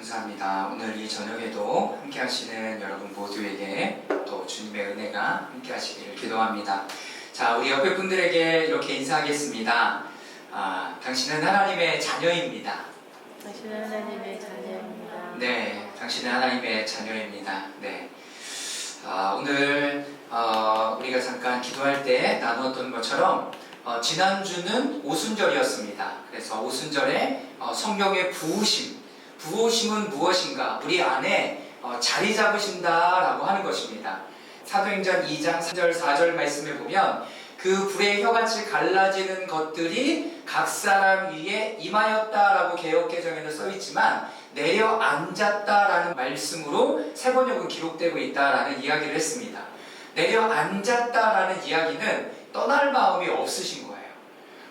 감사합니다. 오늘 이 저녁에도 함께 하시는 여러분 모두에게 또 주님의 은혜가 함께 하시기를 기도합니다. 자, 우리 옆에 분들에게 이렇게 인사하겠습니다. 당신은 하나님의 자녀입니다. 당신은 하나님의 자녀입니다. 네, 당신은 하나님의 자녀입니다. 네. 오늘 우리가 잠깐 기도할 때 나누었던 것처럼 지난주는 오순절이었습니다. 그래서 오순절에 성령의 부으심은 무엇인가? 우리 안에 자리 잡으신다라고 하는 것입니다. 사도행전 2장 3절 4절 말씀에 보면 그 불의 혀같이 갈라지는 것들이 각 사람 위에 임하였다라고 개역개정에는 써있지만 내려앉았다라는 말씀으로 새 번역은 기록되고 있다라는 이야기를 했습니다. 내려앉았다라는 이야기는 떠날 마음이 없으신 거예요.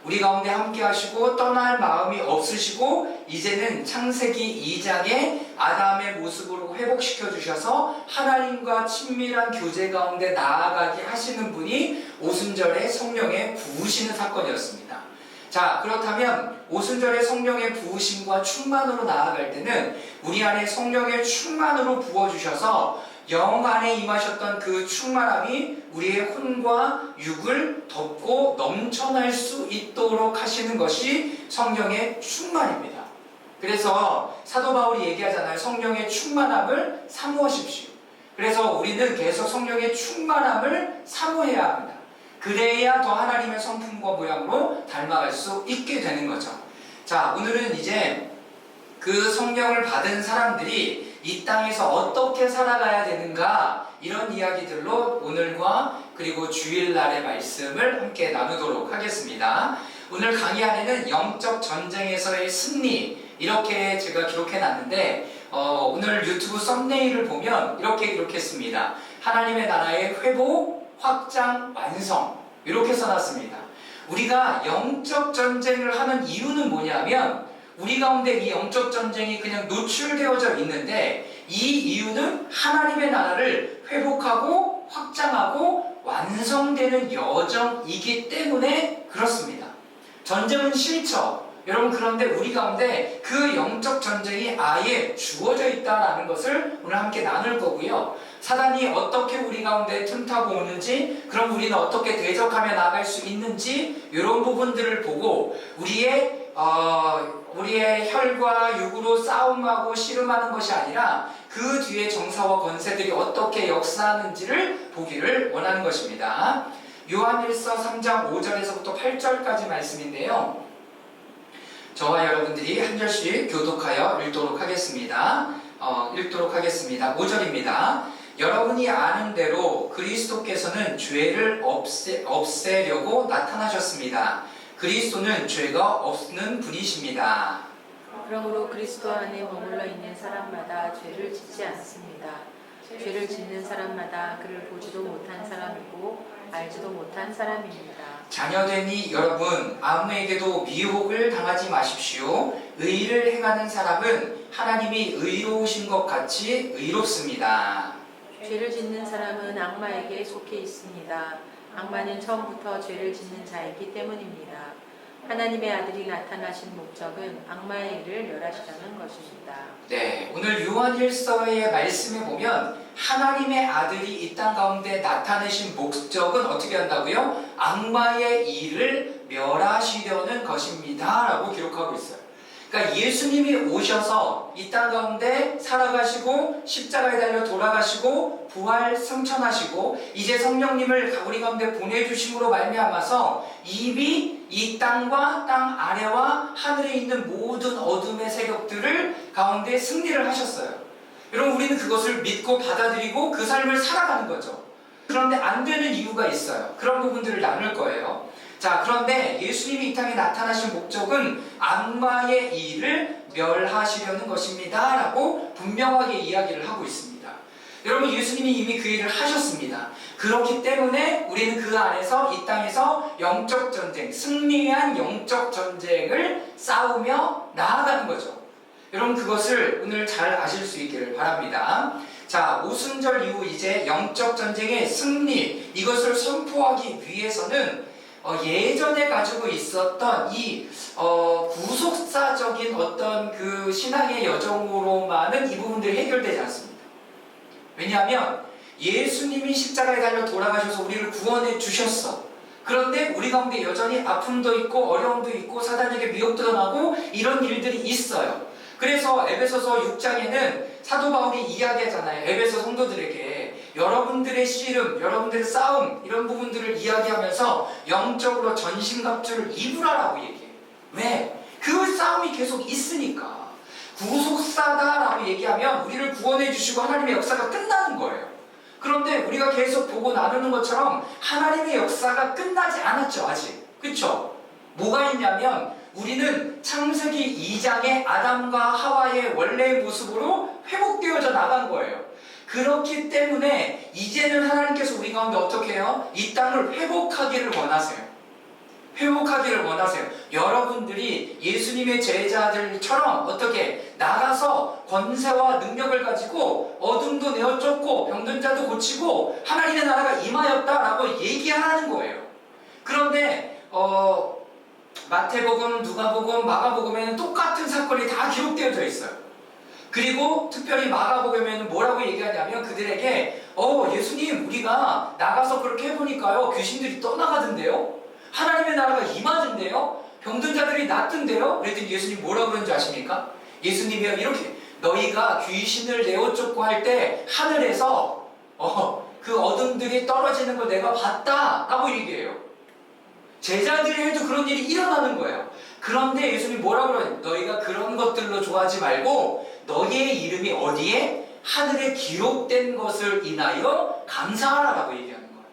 우리 가운데 함께 하시고 떠날 마음이 없으시고 이제는 창세기 2장에 아담의 모습으로 회복시켜 주셔서 하나님과 친밀한 교제 가운데 나아가게 하시는 분이 오순절에 성령의 부으시는 사건이었습니다. 자, 그렇다면 오순절에 성령의 부으심과 충만으로 나아갈 때는 우리 안에 성령의 충만으로 부어주셔서 영 안에 임하셨던 그 충만함이 우리의 혼과 육을 덮고 넘쳐날 수 있도록 하시는 것이 성령의 충만입니다. 그래서 사도 바울이 얘기하잖아요. 성령의 충만함을 사모하십시오. 그래서 우리는 계속 성령의 충만함을 사모해야 합니다. 그래야 더 하나님의 성품과 모양으로 닮아갈 수 있게 되는 거죠. 자, 오늘은 이제 그 성령을 받은 사람들이 이 땅에서 어떻게 살아가야 되는가, 이런 이야기들로 오늘과 그리고 주일날의 말씀을 함께 나누도록 하겠습니다. 오늘 강의 안에는 영적 전쟁에서의 승리, 이렇게 제가 기록해 놨는데 오늘 유튜브 썸네일을 보면 이렇게 기록했습니다. 하나님의 나라의 회복, 확장, 완성, 이렇게 써놨습니다. 우리가 영적 전쟁을 하는 이유는 뭐냐면 우리 가운데 이 영적 전쟁이 그냥 노출되어져 있는데 이 이유는 하나님의 나라를 회복하고 확장하고 완성되는 여정이기 때문에 그렇습니다. 전쟁은 싫죠. 여러분, 그런데 우리 가운데 그 영적 전쟁이 아예 주어져 있다는 것을 오늘 함께 나눌 거고요. 사단이 어떻게 우리 가운데 틈타고 오는지, 그럼 우리는 어떻게 대적하며 나아갈 수 있는지, 이런 부분들을 보고 우리의 혈과 육으로 싸움하고 씨름하는 것이 아니라 그 뒤에 정사와 권세들이 어떻게 역사하는지를 보기를 원하는 것입니다. 요한일서 3장 5절에서부터 8절까지 말씀인데요. 저와 여러분들이 한 절씩 교독하여 읽도록 하겠습니다. 5절입니다. 여러분이 아는 대로 그리스도께서는 죄를 없애려고 나타나셨습니다. 그리스도는 죄가 없는 분이십니다. 그러므로 그리스도 안에 머물러 있는 사람마다 죄를 짓지 않습니다. 죄를 짓는 사람마다 그를 보지도 못한 사람이고 알지도 못한 사람입니다. 자녀되니 여러분, 아무에게도 미혹을 당하지 마십시오. 의를 행하는 사람은 하나님이 의로우신 것 같이 의롭습니다. 죄를 짓는 사람은 악마에게 속해 있습니다. 악마는 처음부터 죄를 짓는 자이기 때문입니다. 하나님의 아들이 나타나신 목적은 악마의 일을 멸하시려는 것입니다. 네, 오늘 요한일서의 말씀에 보면 하나님의 아들이 이 땅 가운데 나타내신 목적은 어떻게 한다고요? 악마의 일을 멸하시려는 것입니다 라고 기록하고 있어요. 그러니까 예수님이 오셔서 이 땅 가운데 살아가시고 십자가에 달려 돌아가시고 부활 승천하시고 이제 성령님을 우리 가운데 보내주심으로 말미암아서 이미 이 땅과 땅 아래와 하늘에 있는 모든 어둠의 세력들을 가운데 승리를 하셨어요. 여러분, 우리는 그것을 믿고 받아들이고 그 삶을 살아가는 거죠. 그런데 안 되는 이유가 있어요. 그런 부분들을 나눌 거예요. 자, 그런데 예수님이 이 땅에 나타나신 목적은 악마의 일을 멸하시려는 것입니다 라고 분명하게 이야기를 하고 있습니다. 여러분, 예수님이 이미 그 일을 하셨습니다. 그렇기 때문에 우리는 그 안에서 이 땅에서 영적 전쟁, 승리한 영적 전쟁을 싸우며 나아가는 거죠. 여러분, 그것을 오늘 잘 아실 수 있기를 바랍니다. 자, 오순절 이후 이제 영적 전쟁의 승리, 이것을 선포하기 위해서는 예전에 가지고 있었던 이 구속사적인 어떤 그 신앙의 여정으로만은 이 부분들이 해결되지 않습니다. 왜냐하면 예수님이 십자가에 달려 돌아가셔서 우리를 구원해 주셨어. 그런데 우리 가운데 여전히 아픔도 있고 어려움도 있고 사단에게 미혹도 당하고 이런 일들이 있어요. 그래서 에베소서 6장에는 사도 바울이 이야기하잖아요. 에베소 성도들에게 여러분들의 씨름, 여러분들의 싸움 이런 부분들을 이야기하면서 영적으로 전신갑주를 입으라라고 얘기해요. 왜? 그 싸움이 계속 있으니까. 구속사다라고 얘기하면 우리를 구원해 주시고 하나님의 역사가 끝나는 거예요. 그런데 우리가 계속 보고 나누는 것처럼 하나님의 역사가 끝나지 않았죠, 아직. 그쵸? 뭐가 있냐면 우리는 창세기 2장의 아담과 하와의 원래의 모습으로 회복되어져 나간 거예요. 그렇기 때문에 이제는 하나님께서 우리 가운데 어떻게 해요? 이 땅을 회복하기를 원하세요. 회복하기를 원하세요. 여러분들이 예수님의 제자들처럼 어떻게 나가서 권세와 능력을 가지고 어둠도 내어 쫓고 병든 자도 고치고 하나님의 나라가 임하였다라고 얘기하는 거예요. 그런데 마태복음, 누가복음, 마가복음에는 똑같은 사건이 다 기록되어져 있어요. 그리고 특별히 마가복음에는 뭐라고 얘기하냐면 그들에게 예수님 우리가 나가서 그렇게 해보니까요 귀신들이 떠나가던데요? 하나님의 나라가 임하던데요? 병든 자들이 낫던데요? 그랬더니 예수님 뭐라고 그러는지 아십니까? 예수님이요 이렇게 너희가 귀신을 내어 쫓고 할 때 하늘에서 그 어둠들이 떨어지는 걸 내가 봤다 라고 얘기해요. 제자들이 해도 그런 일이 일어나는 거예요. 그런데 예수님 뭐라고 그래요? 너희가 그런 것들로 좋아하지 말고 너희의 이름이 어디에? 하늘에 기록된 것을 인하여 감사하라라고 얘기하는 거예요.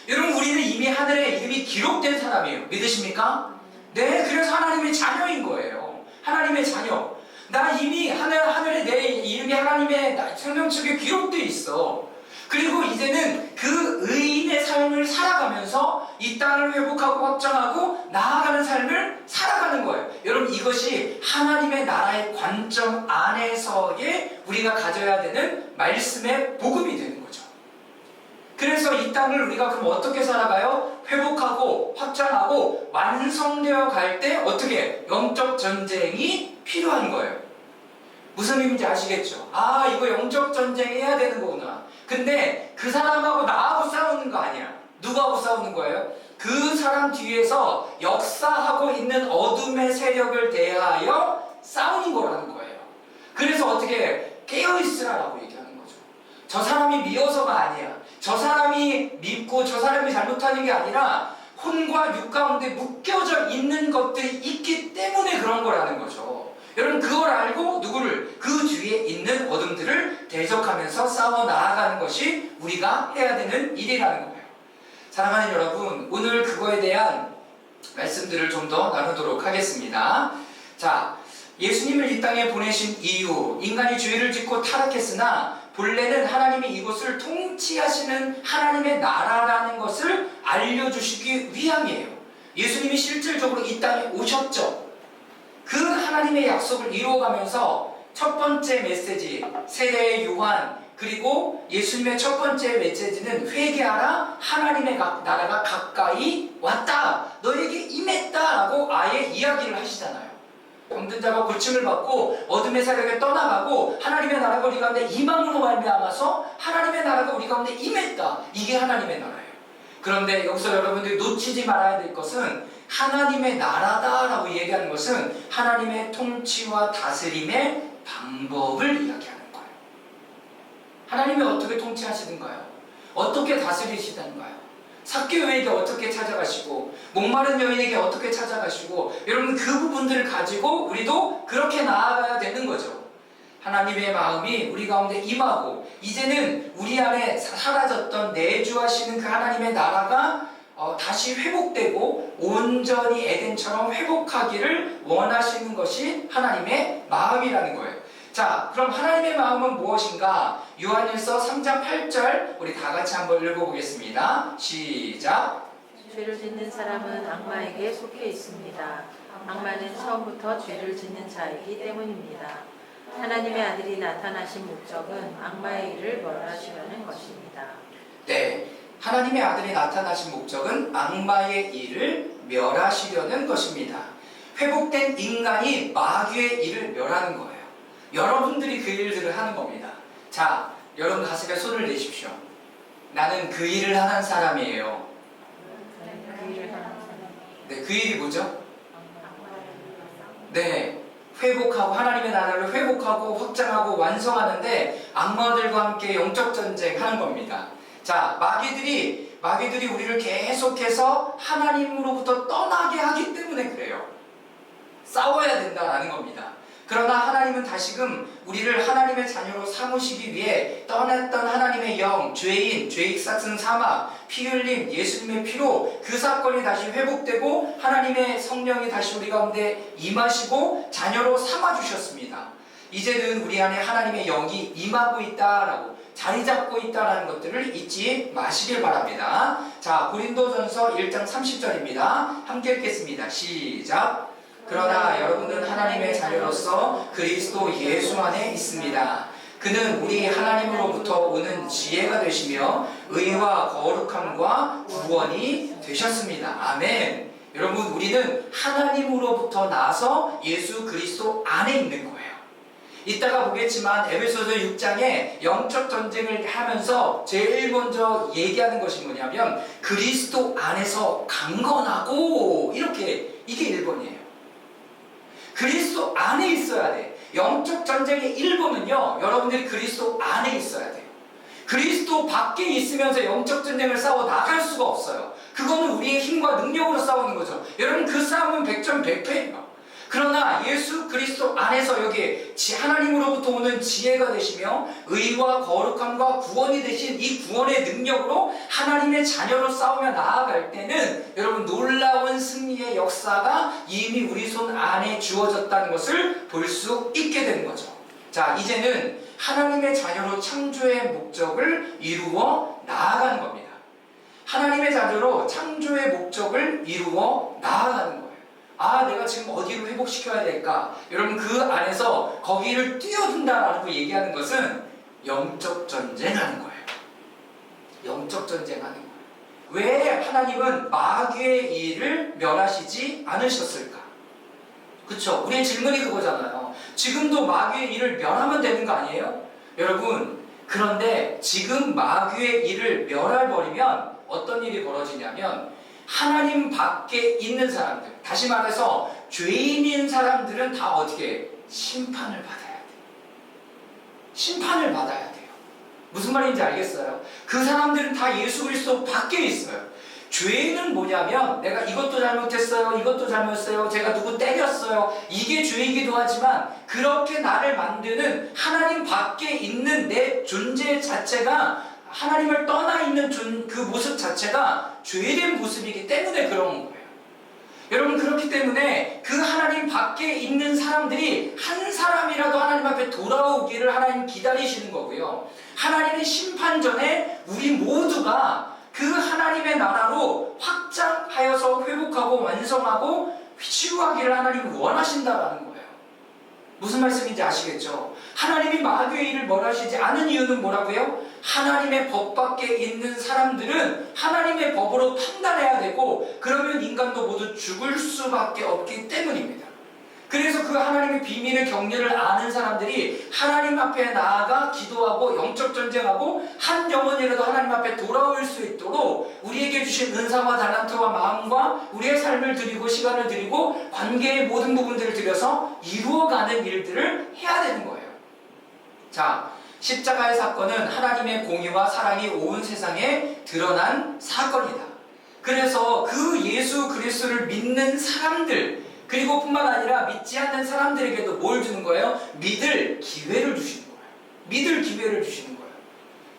여러분 우리는 이미 하늘에 이름이 기록된 사람이에요. 믿으십니까? 네, 그래서 하나님의 자녀인 거예요. 하나님의 자녀. 나 이미 하늘에 내 이름이 하나님의 생명책에 기록되어 있어. 그리고 이제는 그 의인의 삶을 살아가면서 이 땅을 회복하고 확장하고 나아가는 삶을 살아가는 거예요. 여러분 이것이 하나님의 나라의 관점 안에서의 우리가 가져야 되는 말씀의 복음이 되는 거죠. 그래서 이 땅을 우리가 그럼 어떻게 살아가요? 회복하고 확장하고 완성되어 갈 때 어떻게 영적 전쟁이 필요한 거예요. 무슨 의미인지 아시겠죠? 이거 영적 전쟁 해야 되는 거구나. 근데 그 사람하고 나하고 싸우는 거 아니야. 누구하고 싸우는 거예요? 그 사람 뒤에서 역사하고 있는 어둠의 세력을 대하여 싸우는 거라는 거예요. 그래서 어떻게 깨어있으라라고 얘기하는 거죠. 저 사람이 미워서가 아니야. 저 사람이 밉고 저 사람이 잘못하는 게 아니라 혼과 육 가운데 묶여져 있는 것들이 있기 때문에 그런 거라는 거죠. 여러분 그걸 알고 누구를 그 뒤에 있는 어둠들을 대적하면서 싸워 나아가는 것이 우리가 해야 되는 일이라는 거예요. 사랑하는 여러분, 오늘 그거에 대한 말씀들을 좀 더 나누도록 하겠습니다. 자, 예수님을 이 땅에 보내신 이유, 인간이 죄를 짓고 타락했으나 본래는 하나님이 이곳을 통치하시는 하나님의 나라라는 것을 알려주시기 위함이에요. 예수님이 실질적으로 이 땅에 오셨죠. 그 하나님의 약속을 이루어가면서 첫 번째 메시지, 세례의 요한, 그리고 예수님의 첫 번째 메시지는 회개하라, 하나님의 나라가 가까이 왔다, 너에게 임했다라고 아예 이야기를 하시잖아요. 병든 자가 고침을 받고 어둠의 세력에 떠나가고 하나님의 나라가 우리 가운데 임함으로 말미암아서 하나님의 나라가 우리 가운데 임했다. 이게 하나님의 나라예요. 그런데 여기서 여러분들이 놓치지 말아야 될 것은 하나님의 나라다라고 얘기하는 것은 하나님의 통치와 다스림의 방법을 이야기하는 거예요. 하나님이 어떻게 통치하시는가요? 어떻게 다스리시던가요? 삭개오에게 어떻게 찾아가시고 목마른 여인에게 어떻게 찾아가시고 여러분 그 부분들을 가지고 우리도 그렇게 나아가야 되는 거죠. 하나님의 마음이 우리 가운데 임하고 이제는 우리 안에 사라졌던 내주하시는 그 하나님의 나라가 다시 회복되고 온전히 에덴처럼 회복하기를 원하시는 것이 하나님의 마음이라는 거예요. 자, 그럼 하나님의 마음은 무엇인가? 요한일서 3장 8절 우리 다 같이 한번 읽어보겠습니다. 시작. 죄를 짓는 사람은 악마에게 속해 있습니다. 악마는 처음부터 죄를 짓는 자이기 때문입니다. 하나님의 아들이 나타나신 목적은 악마의 일을 멸하시려는 것입니다. 네, 하나님의 아들이 나타나신 목적은 악마의 일을 멸하시려는 것입니다. 회복된 인간이 마귀의 일을 멸하는 거예요. 여러분들이 그 일들을 하는 겁니다. 자, 여러분 가슴에 손을 내십시오. 나는 그 일을 하는 사람이에요. 네, 그 일이 뭐죠? 네, 회복하고 하나님의 나라를 회복하고 확장하고 완성하는데 악마들과 함께 영적 전쟁하는 겁니다. 자, 마귀들이 우리를 계속해서 하나님으로부터 떠나게 하기 때문에 그래요. 싸워야 된다라는 겁니다. 그러나 하나님은 다시금 우리를 하나님의 자녀로 삼으시기 위해 떠났던 하나님의 영, 죄인, 죄익 삭슨 사막, 피 흘림, 예수님의 피로 그 사건이 다시 회복되고 하나님의 성령이 다시 우리 가운데 임하시고 자녀로 삼아주셨습니다. 이제는 우리 안에 하나님의 영이 임하고 있다라고 자리 잡고 있다는 것들을 잊지 마시길 바랍니다. 자, 고린도전서 1장 30절입니다. 함께 읽겠습니다. 시작. 그러나 여러분은 하나님의 자녀로서 그리스도 예수 안에 있습니다. 그는 우리 하나님으로부터 오는 지혜가 되시며 의와 거룩함과 구원이 되셨습니다. 아멘. 여러분, 우리는 하나님으로부터 나서 예수 그리스도 안에 있는 거예요. 이따가 보겠지만 에베소서 6장에 영적 전쟁을 하면서 제일 먼저 얘기하는 것이 뭐냐면 그리스도 안에서 강건하고 이게 1번이에요. 그리스도 안에 있어야 돼. 영적 전쟁의 1번은요, 여러분들이 그리스도 안에 있어야 돼요. 그리스도 밖에 있으면서 영적 전쟁을 싸워 나갈 수가 없어요. 그거는 우리의 힘과 능력으로 싸우는 거죠. 여러분, 그 싸움은 100점 100패예요. 그러나 예수 그리스도 안에서 여기 하나님으로부터 오는 지혜가 되시며 의와 거룩함과 구원이 되신 이 구원의 능력으로 하나님의 자녀로 싸우며 나아갈 때는 여러분 놀라운 승리의 역사가 이미 우리 손 안에 주어졌다는 것을 볼 수 있게 되는 거죠. 자, 이제는 하나님의 자녀로 창조의 목적을 이루어 나아가는 겁니다. 하나님의 자녀로 창조의 목적을 이루어 나아가는 거예요. 아, 내가 지금 어디로 회복시켜야 될까? 여러분, 그 안에서 거기를 뛰어든다라고 얘기하는 것은 영적 전쟁하는 거예요. 영적 전쟁하는 거예요. 왜 하나님은 마귀의 일을 멸하시지 않으셨을까? 그쵸? 우리의 질문이 그거잖아요. 지금도 마귀의 일을 멸하면 되는 거 아니에요? 여러분, 그런데 지금 마귀의 일을 멸해버리면 어떤 일이 벌어지냐면 하나님 밖에 있는 사람들, 다시 말해서 죄인인 사람들은 다 어떻게 심판을 받아야 돼요. 심판을 받아야 돼요. 무슨 말인지 알겠어요? 그 사람들은 다 예수 그리스도 밖에 있어요. 죄는 뭐냐면 내가 이것도 잘못했어요, 이것도 잘못했어요, 제가 누구 때렸어요, 이게 죄이기도 하지만 그렇게 나를 만드는 하나님 밖에 있는 내 존재 자체가 하나님을 떠나 있는 그 모습 자체가 죄된 모습이기 때문에 그런 거예요. 여러분, 그렇기 때문에 그 하나님 밖에 있는 사람들이 한 사람이라도 하나님 앞에 돌아오기를 하나님 기다리시는 거고요. 하나님의 심판 전에 우리 모두가 그 하나님의 나라로 확장하여서 회복하고 완성하고 치유하기를 하나님이 원하신다라는 거예요. 무슨 말씀인지 아시겠죠? 하나님이 마귀의 일을 멸하시지 않은 이유는 뭐라고요? 하나님의 법 밖에 있는 사람들은 하나님의 법으로 판단해야 되고 그러면 인간도 모두 죽을 수밖에 없기 때문입니다. 그래서 그 하나님의 비밀의 경륜을 아는 사람들이 하나님 앞에 나아가 기도하고 영적 전쟁하고 한 영혼이라도 하나님 앞에 돌아올 수 있도록 우리에게 주신 은사와 달란트와 마음과 우리의 삶을 드리고 시간을 드리고 관계의 모든 부분들을 들여서 이루어가는 일들을 해야 되는 거예요. 자, 십자가의 사건은 하나님의 공의와 사랑이 온 세상에 드러난 사건이다. 그래서 그 예수 그리스도를 믿는 사람들, 그리고 뿐만 아니라 믿지 않는 사람들에게도 뭘 주는 거예요? 믿을 기회를 주시는 거예요. 믿을 기회를 주시는 거예요.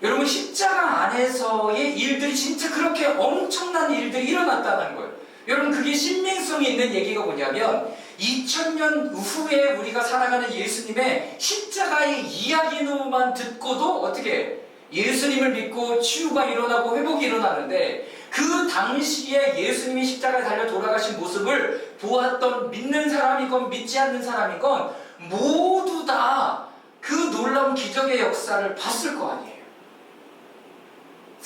여러분, 십자가 안에서의 일들이 진짜 그렇게 엄청난 일들이 일어났다는 거예요. 여러분, 그게 신빙성이 있는 얘기가 뭐냐면 2000년 후에 우리가 살아가는 예수님의 십자가의 이야기로만 듣고도 어떻게 예수님을 믿고 치유가 일어나고 회복이 일어나는데 그 당시에 예수님이 십자가에 달려 돌아가신 모습을 보았던 믿는 사람이건 믿지 않는 사람이건 모두 다 그 놀라운 기적의 역사를 봤을 거 아니에요.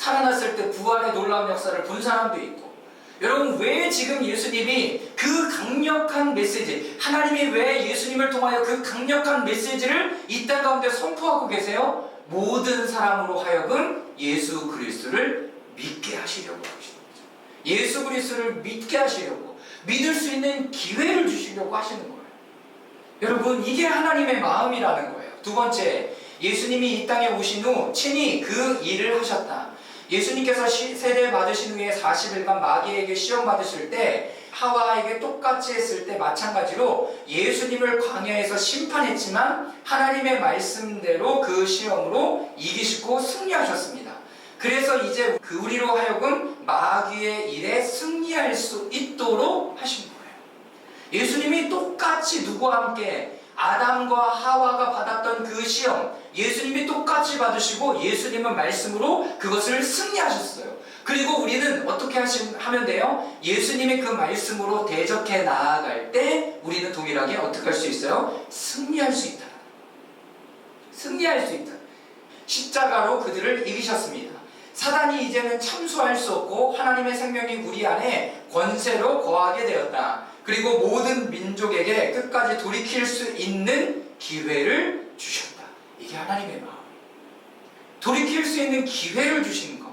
살아났을 때 부활의 놀라운 역사를 본 사람도 있고. 여러분, 왜 지금 예수님이 그 강력한 메시지, 하나님이 왜 예수님을 통하여 그 강력한 메시지를 이 땅 가운데 선포하고 계세요? 모든 사람으로 하여금 예수 그리스도를 믿게 하시려고 하시는 거죠. 예수 그리스도를 믿게 하시려고, 믿을 수 있는 기회를 주시려고 하시는 거예요. 여러분, 이게 하나님의 마음이라는 거예요. 두 번째, 예수님이 이 땅에 오신 후 친히 그 일을 하셨다. 예수님께서 세례 받으신 후에 40일간 마귀에게 시험 받으실 때, 하와에게 똑같이 했을 때 마찬가지로 예수님을 광야에서 심판했지만 하나님의 말씀대로 그 시험으로 이기시고 승리하셨습니다. 그래서 이제 그 우리로 하여금 마귀의 일에 승리할 수 있도록 하신 거예요. 예수님이 똑같이 누구와 함께 아담과 하와가 받았던 그 시험, 예수님이 똑같이 받으시고 예수님은 말씀으로 그것을 승리하셨어요. 그리고 우리는 어떻게 하면 돼요? 예수님의 그 말씀으로 대적해 나아갈 때 우리는 동일하게 어떻게 할 수 있어요? 승리할 수 있다. 승리할 수 있다. 십자가로 그들을 이기셨습니다. 사단이 이제는 참수할 수 없고 하나님의 생명이 우리 안에 권세로 거하게 되었다. 그리고 모든 민족에게 끝까지 돌이킬 수 있는 기회를 주셨다. 이게 하나님의 마음. 돌이킬 수 있는 기회를 주시는 것.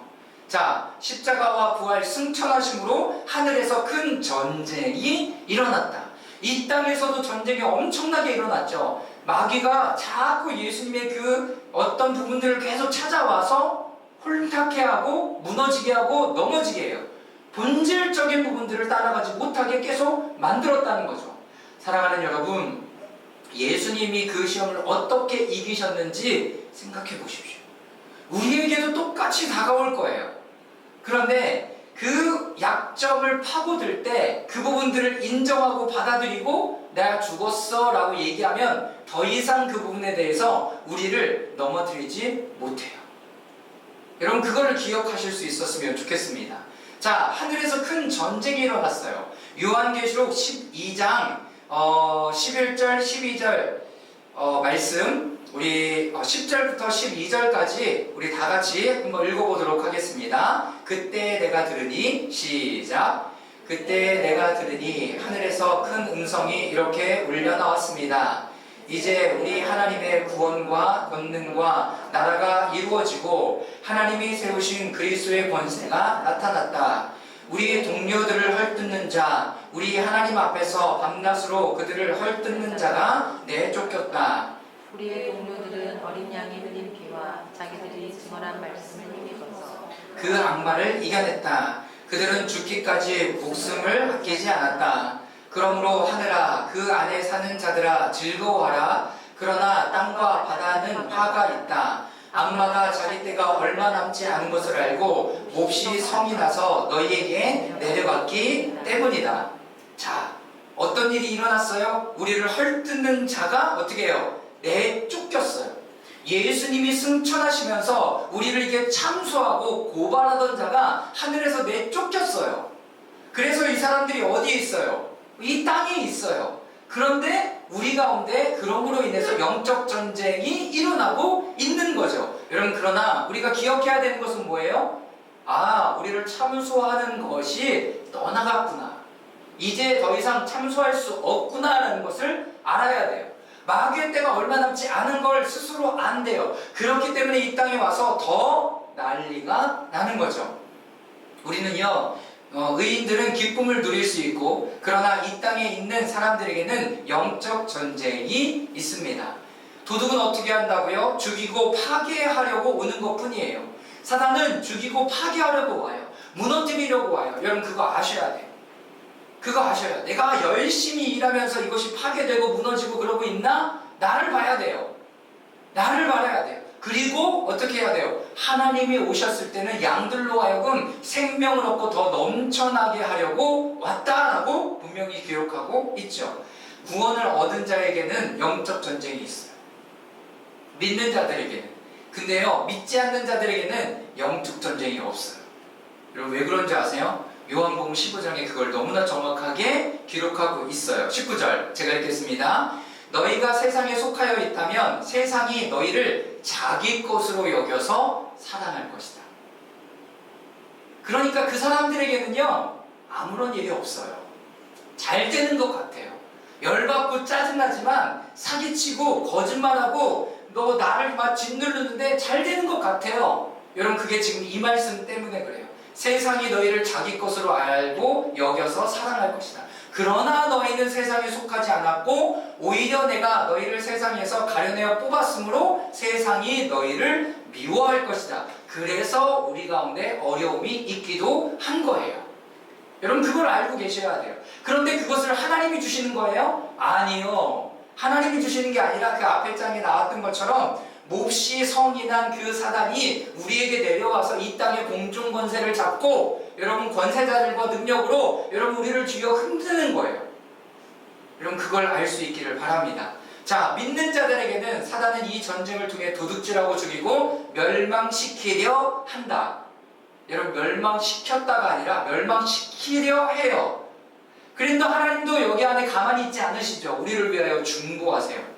자, 십자가와 부활 승천하심으로 하늘에서 큰 전쟁이 일어났다. 이 땅에서도 전쟁이 엄청나게 일어났죠. 마귀가 자꾸 예수님의 그 어떤 부분들을 계속 찾아와서 홀딱해 하고 무너지게 하고 넘어지게 해요. 본질적인 부분들을 따라가지 못하게 계속 만들었다는 거죠. 사랑하는 여러분, 예수님이 그 시험을 어떻게 이기셨는지 생각해 보십시오. 우리에게도 똑같이 다가올 거예요. 그런데 그 약점을 파고들 때 그 부분들을 인정하고 받아들이고 내가 죽었어 라고 얘기하면 더 이상 그 부분에 대해서 우리를 넘어뜨리지 못해요. 여러분, 그거를 기억하실 수 있었으면 좋겠습니다. 자, 하늘에서 큰 전쟁이 일어났어요. 요한계시록 12장 11절 12절 말씀, 우리 10절부터 12절까지 우리 다 같이 한번 읽어보도록 하겠습니다. 그때 내가 들으니, 시작. 그때 내가 들으니 하늘에서 큰 음성이 이렇게 울려 나왔습니다. 이제 우리 하나님의 구원과 권능과 나라가 이루어지고 하나님이 세우신 그리스도의 권세가 나타났다. 우리의 동료들을 헐뜯는 자, 우리 하나님 앞에서 밤낮으로 그들을 헐뜯는 자가 내쫓겼다. 우리의 동료들은 어린 양이 흘린 피와 자기들이 증언한 말씀을 힘입어서 그 악마를 이겨냈다. 그들은 죽기까지 목숨을 아끼지 않았다. 그러므로 하늘아, 그 안에 사는 자들아 즐거워하라. 그러나 땅과 바다는 화가 있다. 악마가 자기 때가 얼마 남지 않은 것을 알고 몹시 성이 나서 너희에게 내려갔기 때문이다. 자, 어떤 일이 일어났어요? 우리를 헐뜯는 자가 어떻게 해요? 내쫓겼어요. 예수님이 승천하시면서 우리를 이게 참수하고 고발하던 자가 하늘에서 내쫓겼어요. 그래서 이 사람들이 어디에 있어요? 이 땅에 있어요. 그런데 우리 가운데 그럼으로 인해서 영적 전쟁이 일어나고 있는 거죠. 여러분, 그러나 우리가 기억해야 되는 것은 뭐예요? 아, 우리를 참수하는 것이 떠나갔구나. 이제 더 이상 참수할 수 없구나라는 것을 알아야 돼요. 마귀의 때가 얼마 남지 않은 걸 스스로 안돼요. 그렇기 때문에 이 땅에 와서 더 난리가 나는 거죠. 우리는요, 의인들은 기쁨을 누릴 수 있고, 그러나 이 땅에 있는 사람들에게는 영적 전쟁이 있습니다. 도둑은 어떻게 한다고요? 죽이고 파괴하려고 오는 것 뿐이에요. 사단은 죽이고 파괴하려고 와요. 무너뜨리려고 와요. 여러분, 그거 아셔야 돼요. 그거 아셔요. 내가 열심히 일하면서 이것이 파괴되고 무너지고 그러고 있나? 나를 봐야 돼요. 나를 바라야 돼요. 그리고 어떻게 해야 돼요? 하나님이 오셨을 때는 양들로 하여금 생명을 얻고 더 넘쳐나게 하려고 왔다라고 분명히 기록하고 있죠. 구원을 얻은 자에게는 영적 전쟁이 있어요. 믿는 자들에게는. 근데요, 믿지 않는 자들에게는 영적 전쟁이 없어요. 여러분, 왜 그런지 아세요? 요한복음 15장에 그걸 너무나 정확하게 기록하고 있어요. 19절 제가 읽겠습니다. 너희가 세상에 속하여 있다면 세상이 너희를 자기 것으로 여겨서 사랑할 것이다. 그러니까 그 사람들에게는요, 아무런 일이 없어요. 잘 되는 것 같아요. 열받고 짜증나지만 사기치고 거짓말하고 너 나를 막 짓누르는데 잘 되는 것 같아요. 여러분, 그게 지금 이 말씀 때문에 그래요. 세상이 너희를 자기 것으로 알고 여겨서 사랑할 것이다. 그러나 너희는 세상에 속하지 않았고 오히려 내가 너희를 세상에서 가려내어 뽑았으므로 세상이 너희를 미워할 것이다. 그래서 우리 가운데 어려움이 있기도 한 거예요. 여러분, 그걸 알고 계셔야 돼요. 그런데 그것을 하나님이 주시는 거예요? 아니요. 하나님이 주시는 게 아니라 그 앞에 장에 나왔던 것처럼 몹시 성인한 그 사단이 우리에게 내려와서 이 땅의 공중 권세를 잡고 여러분 권세자들과 능력으로 여러분 우리를 쥐어 흔드는 거예요. 여러분, 그걸 알 수 있기를 바랍니다. 자, 믿는 자들에게는 사단은 이 전쟁을 통해 도둑질하고 죽이고 멸망시키려 한다. 여러분, 멸망시켰다가 아니라 멸망시키려 해요. 그런데 하나님도 여기 안에 가만히 있지 않으시죠. 우리를 위하여 중보하세요.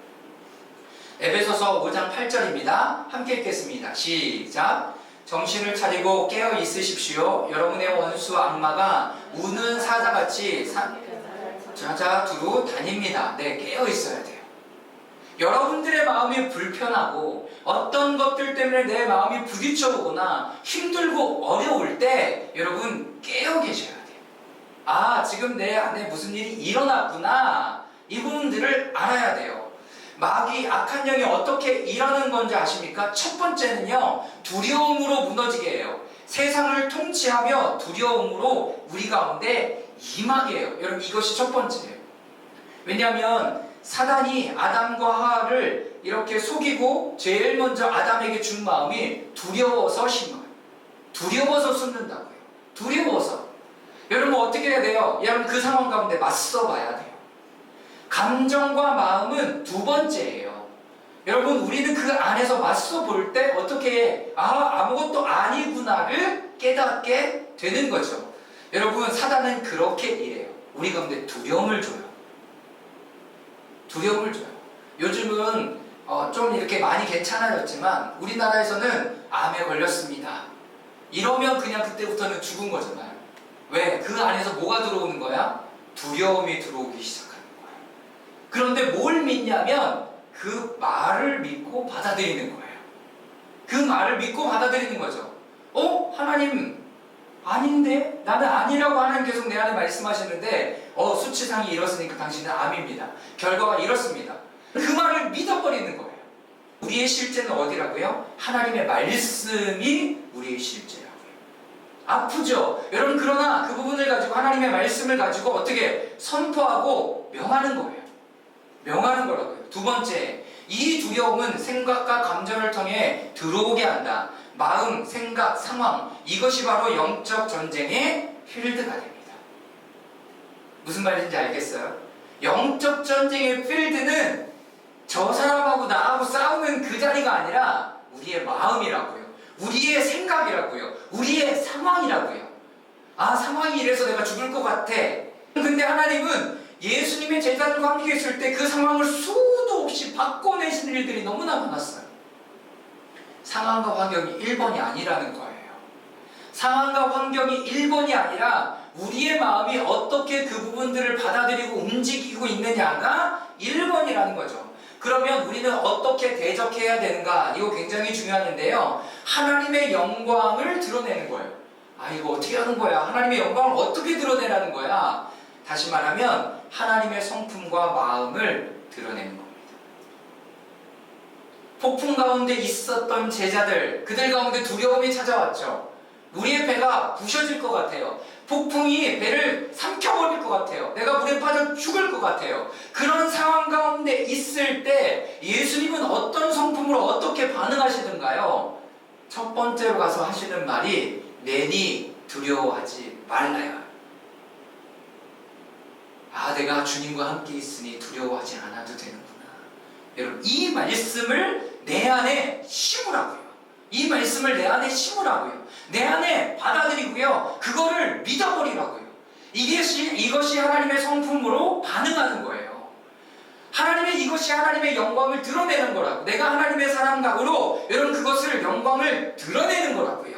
에베소서 5장 8절입니다. 함께 읽겠습니다. 시작. 정신을 차리고 깨어 있으십시오. 여러분의 원수 악마가 우는 사자같이 찾아두루 다닙니다. 네, 깨어 있어야 돼요. 여러분들의 마음이 불편하고 어떤 것들 때문에 내 마음이 부딪혀오거나 힘들고 어려울 때 여러분 깨어 계셔야 돼요. 아, 지금 내 안에 무슨 일이 일어났구나. 이 부분들을 알아야 돼요. 마귀, 악한 영이 어떻게 일하는 건지 아십니까? 첫 번째는요, 두려움으로 무너지게 해요. 세상을 통치하며 두려움으로 우리 가운데 임하게 해요. 여러분, 이것이 첫 번째예요. 왜냐하면 사단이 아담과 하와를 이렇게 속이고 제일 먼저 아담에게 준 마음이 두려워서 심어요. 두려워서 숨는다고요. 두려워서. 여러분, 어떻게 해야 돼요? 여러분, 그 상황 가운데 맞서 봐야 돼요. 감정과 마음은 두 번째예요. 여러분, 우리는 그 안에서 맞서 볼 때 어떻게 해? 아무것도 아니구나를 깨닫게 되는 거죠. 여러분, 사단은 그렇게 일해요. 우리 가운데 두려움을 줘요. 두려움을 줘요. 요즘은 좀 이렇게 많이 괜찮아졌지만 우리나라에서는 암에 걸렸습니다. 이러면 그냥 그때부터는 죽은 거잖아요. 왜? 그 안에서 뭐가 들어오는 거야? 두려움이 들어오기 시작하는 거예요. 그런데 뭘 믿냐면 그 말을 믿고 받아들이는 거예요. 그 말을 믿고 받아들이는 거죠. 하나님 아닌데? 나는 아니라고 하나님 계속 내 안에 말씀하시는데 수치상이 이렇으니까 당신은 암입니다. 결과가 이렇습니다. 그 말을 믿어버리는 거예요. 우리의 실제는 어디라고요? 하나님의 말씀이 우리의 실제라고요. 아프죠? 여러분, 그러나 그 부분을 가지고 하나님의 말씀을 가지고 어떻게 선포하고 명하는 거예요. 명하는 거라고요. 두 번째, 이 두려움은 생각과 감정을 통해 들어오게 한다. 마음, 생각, 상황, 이것이 바로 영적 전쟁의 필드가 됩니다. 무슨 말인지 알겠어요? 영적 전쟁의 필드는 저 사람하고 나하고 싸우는 그 자리가 아니라 우리의 마음이라고요. 우리의 생각이라고요. 우리의 상황이라고요. 상황이 이래서 내가 죽을 것 같아. 근데 하나님은 예수님의 제자들과 함께 있을 때 그 상황을 수도 없이 바꿔내시는 일들이 너무나 많았어요. 상황과 환경이 1번이 아니라는 거예요. 상황과 환경이 1번이 아니라 우리의 마음이 어떻게 그 부분들을 받아들이고 움직이고 있느냐가 1번이라는 거죠. 그러면 우리는 어떻게 대적해야 되는가? 이거 굉장히 중요한데요. 하나님의 영광을 드러내는 거예요. 이거 어떻게 하는 거야? 하나님의 영광을 어떻게 드러내라는 거야? 다시 말하면 하나님의 성품과 마음을 드러내는 겁니다. 폭풍 가운데 있었던 제자들, 그들 가운데 두려움이 찾아왔죠. 우리의 배가 부셔질 것 같아요. 폭풍이 배를 삼켜버릴 것 같아요. 내가 물에 빠져 죽을 것 같아요. 그런 상황 가운데 있을 때 예수님은 어떤 성품으로 어떻게 반응하시던가요? 첫 번째로 가서 하시는 말이 내니 두려워하지 말라요. 내가 주님과 함께 있으니 두려워하지 않아도 되는구나. 여러분, 이 말씀을 내 안에 심으라고요. 이 말씀을 내 안에 심으라고요. 내 안에 받아들이고요. 그거를 믿어버리라고요. 이것이 하나님의 성품으로 반응하는 거예요. 이것이 하나님의 영광을 드러내는 거라고. 내가 하나님의 사랑각으로 여러분 그것을 영광을 드러내는 거라고요.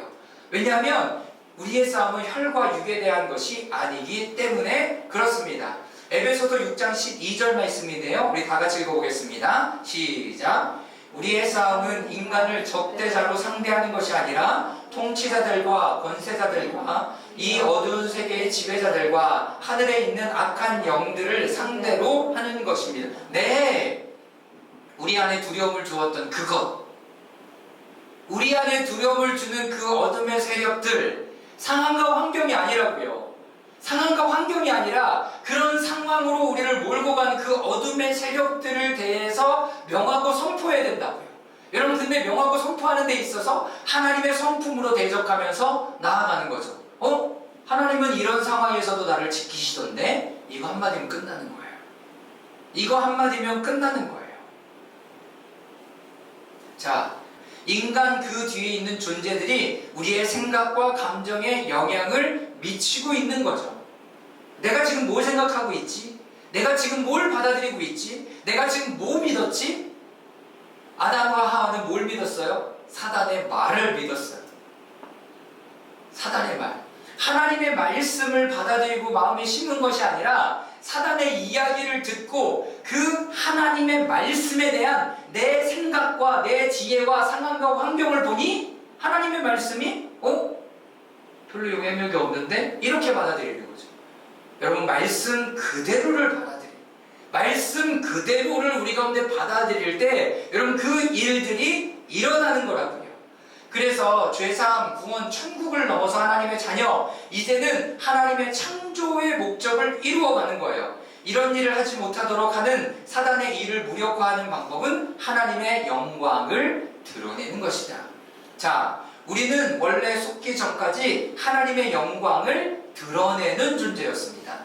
왜냐하면 우리의 싸움은 혈과 육에 대한 것이 아니기 때문에 그렇습니다. 에베소서 6장 12절 말씀인데요. 우리 다 같이 읽어보겠습니다. 시작. 우리의 싸움은 인간을 적대자로 상대하는 것이 아니라 통치자들과 권세자들과 이 어두운 세계의 지배자들과 하늘에 있는 악한 영들을 상대로 하는 것입니다. 네, 우리 안에 두려움을 주었던 그것, 우리 안에 두려움을 주는 그 어둠의 세력들, 상황과 환경이 아니라고요. 상황과 환경이 아니라 그런 상황으로 우리를 몰고 가는 그 어둠의 세력들을 대해서 명하고 선포해야 된다고요. 여러분, 근데 명하고 선포하는 데 있어서 하나님의 성품으로 대적하면서 나아가는 거죠. 하나님은 이런 상황에서도 나를 지키시던데 이거 한마디면 끝나는 거예요. 이거 한마디면 끝나는 거예요. 자, 인간 그 뒤에 있는 존재들이 우리의 생각과 감정에 영향을 미치고 있는 거죠. 내가 지금 뭘 생각하고 있지? 내가 지금 뭘 받아들이고 있지? 내가 지금 뭐 믿었지? 아담과 하와는 뭘 믿었어요? 사단의 말을 믿었어요. 사단의 말. 하나님의 말씀을 받아들이고 마음에 심은 것이 아니라 사단의 이야기를 듣고 그 하나님의 말씀에 대한 내 생각과 내 지혜와 상황과 환경을 보니 하나님의 말씀이 별로 영향력이 없는데? 이렇게 받아들이는 거죠. 여러분, 말씀 그대로를 받아들여요. 말씀 그대로를 우리 가운데 받아들일 때 여러분 그 일들이 일어나는 거라고요. 그래서 죄사함, 구원, 천국을 넘어서 하나님의 자녀, 이제는 하나님의 창조의 목적을 이루어가는 거예요. 이런 일을 하지 못하도록 하는 사단의 일을 무력화하는 방법은 하나님의 영광을 드러내는 것이다. 자, 우리는 원래 속기 전까지 하나님의 영광을 드러내는 존재였습니다.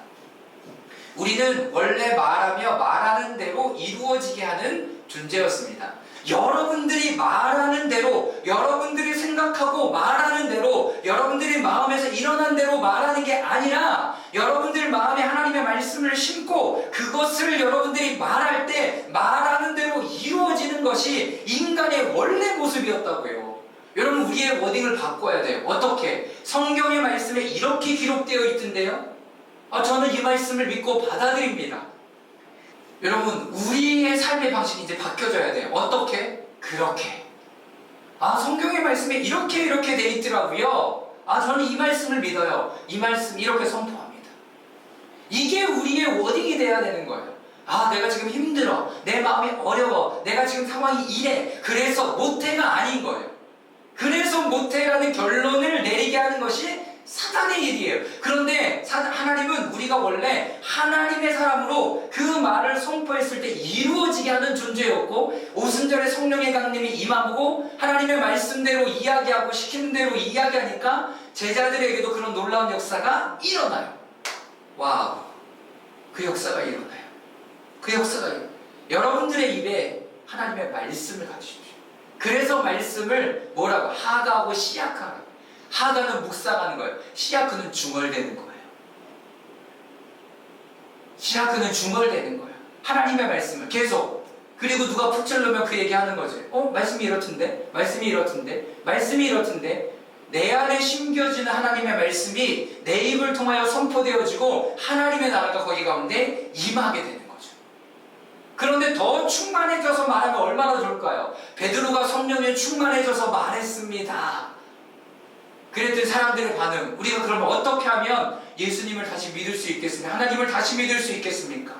우리는 원래 말하며 말하는 대로 이루어지게 하는 존재였습니다. 여러분들이 말하는 대로, 여러분들이 생각하고 말하는 대로, 여러분들이 마음에서 일어난 대로 말하는 게 아니라 여러분들 마음에 하나님의 말씀을 심고 그것을 여러분들이 말할 때 말하는 대로 이루어지는 것이 인간의 원래 모습이었다고요. 여러분, 우리의 워딩을 바꿔야 돼요. 어떻게? 성경의 말씀에 이렇게 기록되어 있던데요? 저는 이 말씀을 믿고 받아들입니다. 여러분, 우리의 삶의 방식이 이제 바뀌어져야 돼요. 어떻게? 그렇게. 성경의 말씀에 이렇게 돼 있더라고요. 저는 이 말씀을 믿어요. 이 말씀 이렇게 선포합니다. 이게 우리의 워딩이 돼야 되는 거예요. 내가 지금 힘들어. 내 마음이 어려워. 내가 지금 상황이 이래. 그래서 못해가 아닌 거예요. 그래서 못해라는 결론을 내리게 하는 것이 사단의 일이에요. 그런데 하나님은 우리가 원래 하나님의 사람으로 그 말을 선포했을 때 이루어지게 하는 존재였고, 오순절에 성령의 강림이 임하고 하나님의 말씀대로 이야기하고 시키는 대로 이야기하니까 제자들에게도 그런 놀라운 역사가 일어나요. 와우, 그 역사가 일어나요. 그 역사가 일어나요. 여러분들의 입에 하나님의 말씀을 가지십시오. 그래서 말씀을 뭐라고? 하가하고 시약하라고. 하가는 묵상하는 거예요. 시야크는 중얼대는 거예요. 시야크는 중얼대는 거예요. 하나님의 말씀을 계속. 그리고 누가 푹철르면 그 얘기하는 거지. 말씀이 이렇던데? 말씀이 이렇던데? 말씀이 이렇던데? 내 안에 심겨지는 하나님의 말씀이 내 입을 통하여 선포되어지고 하나님의 나라가 거기 가운데 임하게 되는 거죠. 그런데 더 충만해져서 말하면 얼마나 좋을까요? 베드로가 성령에 충만해져서 말했습니다. 그랬더니 사람들의 반응, 우리가 그러면 어떻게 하면 예수님을 다시 믿을 수 있겠습니까? 하나님을 다시 믿을 수 있겠습니까?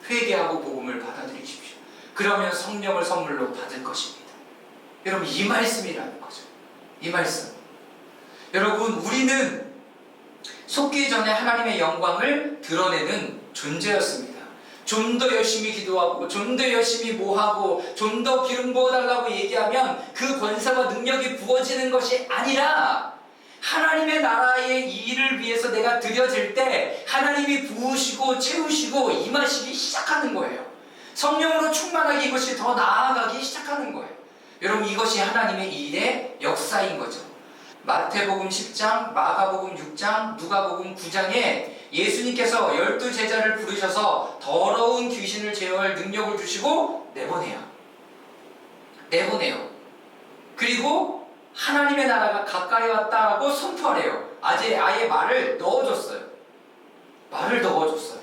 회개하고 복음을 받아들이십시오. 그러면 성령을 선물로 받을 것입니다. 여러분, 이 말씀이라는 거죠. 이 말씀. 여러분, 우리는 속기 전에 하나님의 영광을 드러내는 존재였습니다. 좀 더 열심히 기도하고 좀 더 열심히 뭐하고 좀 더 기름 부어달라고 얘기하면 그 권세와 능력이 부어지는 것이 아니라 하나님의 나라의 일을 위해서 내가 드려질 때 하나님이 부으시고 채우시고 임하시기 시작하는 거예요. 성령으로 충만하게 이것이 더 나아가기 시작하는 거예요. 여러분, 이것이 하나님의 일의 역사인 거죠. 마태복음 10장, 마가복음 6장, 누가복음 9장에 예수님께서 12제자를 부르셔서 더러운 귀신을 제어할 능력을 주시고 내보내요. 그리고 하나님의 나라가 가까이 왔다라고 선포하래요. 아예 말을 넣어줬어요. 말을 넣어줬어요.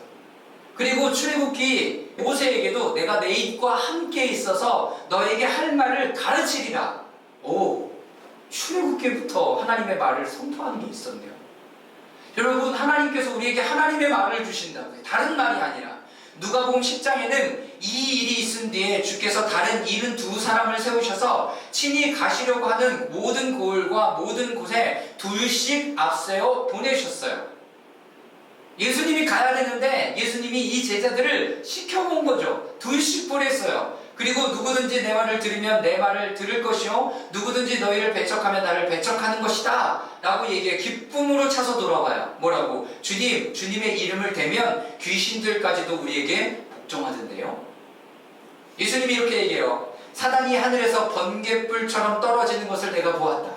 그리고 출애굽기 모세에게도 내가 내 입과 함께 있어서 너에게 할 말을 가르치리라. 오, 출애굽기부터 하나님의 말을 선포하는 게 있었네요. 여러분, 하나님께서 우리에게 하나님의 말을 주신다고요. 다른 말이 아니라. 누가복음 10장에는 이 일이 있은 뒤에 주께서 다른 72사람을 세우셔서 친히 가시려고 하는 모든 고을과 모든 곳에 둘씩 앞세워 보내셨어요. 예수님이 가야 되는데 예수님이 이 제자들을 시켜본 거죠. 둘씩 보냈어요. 그리고 누구든지 내 말을 들으면 내 말을 들을 것이요 누구든지 너희를 배척하면 나를 배척하는 것이다 라고 얘기해 기쁨으로 차서 돌아와요. 뭐라고? 주님의 이름을 대면 귀신들까지도 우리에게 복종하던데요. 예수님이 이렇게 얘기해요. 사단이 하늘에서 번갯불처럼 떨어지는 것을 내가 보았다.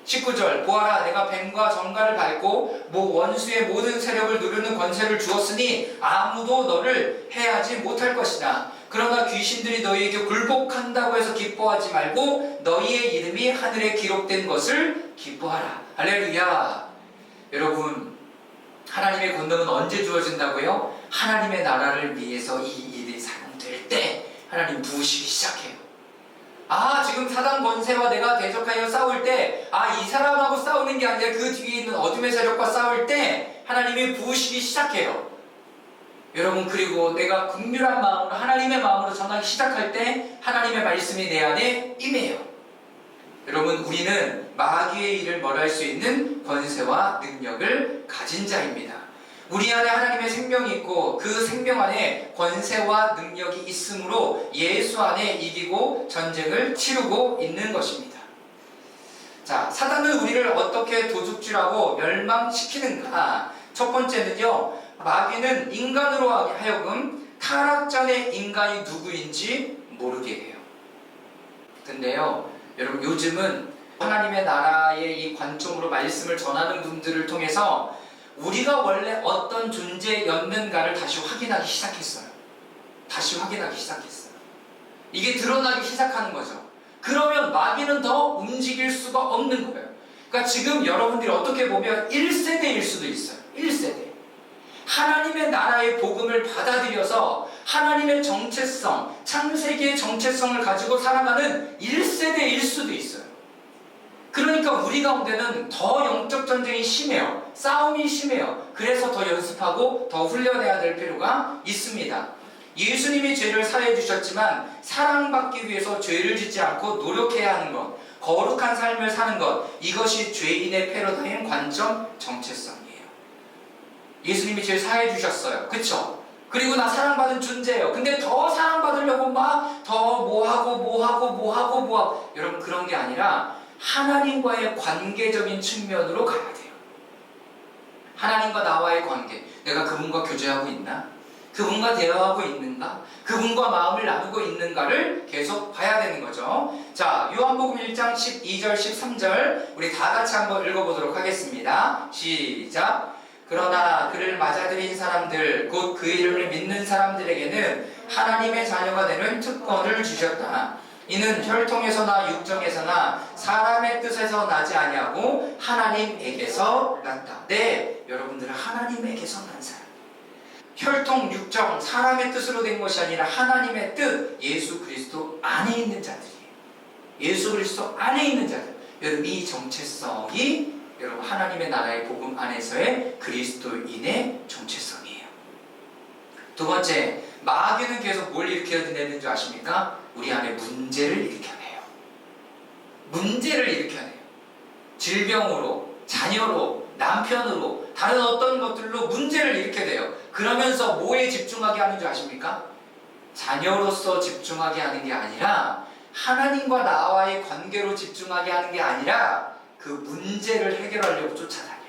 19절, 보아라, 내가 뱀과 정갈을 밟고 원수의 모든 세력을 누르는 권세를 주었으니 아무도 너를 해하지 못할 것이다. 그러나 귀신들이 너희에게 굴복한다고 해서 기뻐하지 말고 너희의 이름이 하늘에 기록된 것을 기뻐하라. 할렐루야. 여러분, 하나님의 권능은 언제 주어진다고요? 하나님의 나라를 위해서 이 일이 사용될 때 하나님 부으시기 시작해요. 지금 사단 권세와 내가 대적하여 싸울 때, 이 사람하고 싸우는 게 아니라 그 뒤에 있는 어둠의 세력과 싸울 때 하나님이 부으시기 시작해요. 여러분, 그리고 내가 긍휼한 마음으로 하나님의 마음으로 전하기 시작할 때 하나님의 말씀이 내 안에 임해요. 여러분, 우리는 마귀의 일을 멸할 수 있는 권세와 능력을 가진 자입니다. 우리 안에 하나님의 생명이 있고 그 생명 안에 권세와 능력이 있으므로 예수 안에 이기고 전쟁을 치르고 있는 것입니다. 자, 사단은 우리를 어떻게 도둑질하고 멸망시키는가? 첫 번째는요, 마귀는 인간으로 하여금 타락전의 인간이 누구인지 모르게 해요. 근데요, 여러분, 요즘은 하나님의 나라의 이 관점으로 말씀을 전하는 분들을 통해서 우리가 원래 어떤 존재였는가를 다시 확인하기 시작했어요. 이게 드러나기 시작하는 거죠. 그러면 마귀는 더 움직일 수가 없는 거예요. 그러니까 지금 여러분들이 어떻게 보면 1세대일 수도 있어요. 1세대. 하나님의 나라의 복음을 받아들여서 하나님의 정체성, 창세기의 정체성을 가지고 살아가는 1세대일 수도 있어요. 그러니까 우리 가운데는 더 영적 전쟁이 심해요. 싸움이 심해요. 그래서 더 연습하고 더 훈련해야 될 필요가 있습니다. 예수님이 죄를 사해 주셨지만 사랑받기 위해서 죄를 짓지 않고 노력해야 하는 것, 거룩한 삶을 사는 것, 이것이 죄인의 패러다임 관점 정체성이에요. 예수님이 죄를 사해 주셨어요. 그쵸? 그리고 나 사랑받은 존재예요. 근데 더 사랑받으려고 막 더 뭐하고 여러분, 그런 게 아니라 하나님과의 관계적인 측면으로 가야 돼요. 하나님과 나와의 관계. 내가 그분과 교제하고 있나? 그분과 대화하고 있는가? 그분과 마음을 나누고 있는가를 계속 봐야 되는 거죠. 자, 요한복음 1장 12절 13절 우리 다 같이 한번 읽어보도록 하겠습니다. 시작. 그러나 그를 맞아들인 사람들, 곧 그 이름을 믿는 사람들에게는 하나님의 자녀가 되는 특권을 주셨다. 이는 혈통에서나 육정에서나 사람의 뜻에서 나지 아니하고 하나님에게서 났다. 네, 여러분들은 하나님에게서 난 사람. 혈통, 육정, 사람의 뜻으로 된 것이 아니라 하나님의 뜻, 예수 그리스도 안에 있는 자들이에요. 예수 그리스도 안에 있는 자들. 여러분, 이 정체성이 여러분 하나님의 나라의 복음 안에서의 그리스도인의 정체성이에요. 두 번째, 마귀는 계속 뭘 일으켜내는 줄 아십니까? 우리 안에 문제를 일으켜내요. 질병으로, 자녀로, 남편으로, 다른 어떤 것들로 문제를 일으켜내요. 그러면서 뭐에 집중하게 하는 줄 아십니까? 자녀로서 집중하게 하는 게 아니라 하나님과 나와의 관계로 집중하게 하는 게 아니라 그 문제를 해결하려고 쫓아다녀.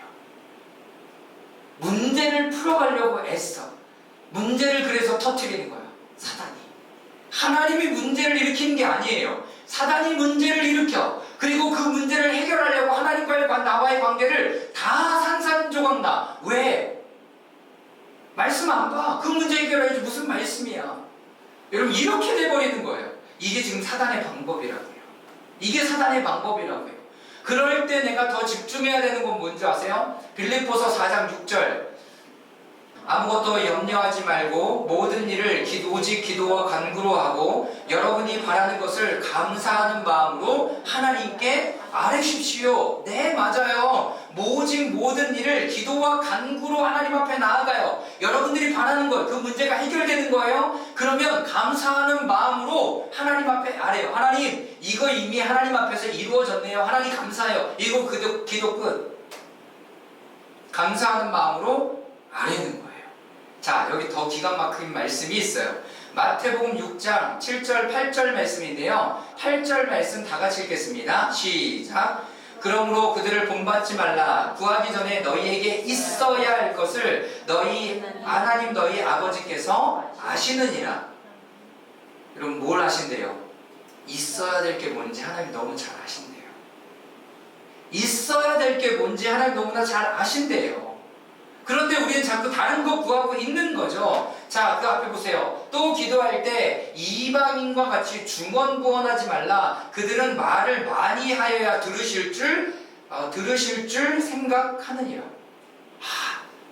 문제를 풀어가려고 애써. 문제를 그래서 터뜨리는 거야, 사단이. 하나님이 문제를 일으키는 게 아니에요. 사단이 문제를 일으켜. 그리고 그 문제를 해결하려고 하나님과의 나와의 관계를 다 산산조각 나. 왜? 말씀 안 봐. 그 문제 해결해야지 무슨 말씀이야. 여러분, 이렇게 돼버리는 거예요. 이게 지금 사단의 방법이라고요. 그럴 때 내가 더 집중해야 되는 건 뭔지 아세요? 빌립보서 4장 6절. 아무것도 염려하지 말고 모든 일을 오직 기도와 간구로 하고 여러분이 바라는 것을 감사하는 마음으로 하나님께 아뢰십시오. 네, 맞아요. 오직 모든 일을 기도와 간구로 하나님 앞에 나아가요. 여러분들이 바라는 것, 그 문제가 해결되는 거예요. 그러면 감사하는 마음으로 하나님 앞에 아뢰요. 하나님, 이거 이미 하나님 앞에서 이루어졌네요. 하나님 감사해요. 이거 기도 끝. 감사하는 마음으로 아뢰는 거예요. 자, 여기 더 기가 막힌 말씀이 있어요. 마태복음 6장 7절 8절 말씀인데요. 8절 말씀 다 같이 읽겠습니다. 시작. 그러므로 그들을 본받지 말라. 구하기 전에 너희에게 있어야 할 것을 하나님 너희 아버지께서 아시느니라. 여러분, 뭘 아신대요? 있어야 될 게 뭔지 하나님 너무 잘 아신대요. 있어야 될 게 뭔지 하나님 너무나 잘 아신대요. 그런데 우리는 자꾸 다른 거 구하고 있는 거죠. 자, 그 앞에 보세요. 또 기도할 때 이방인과 같이 중언부언하지 말라. 그들은 말을 많이 하여야 들으실 줄 생각하느니라.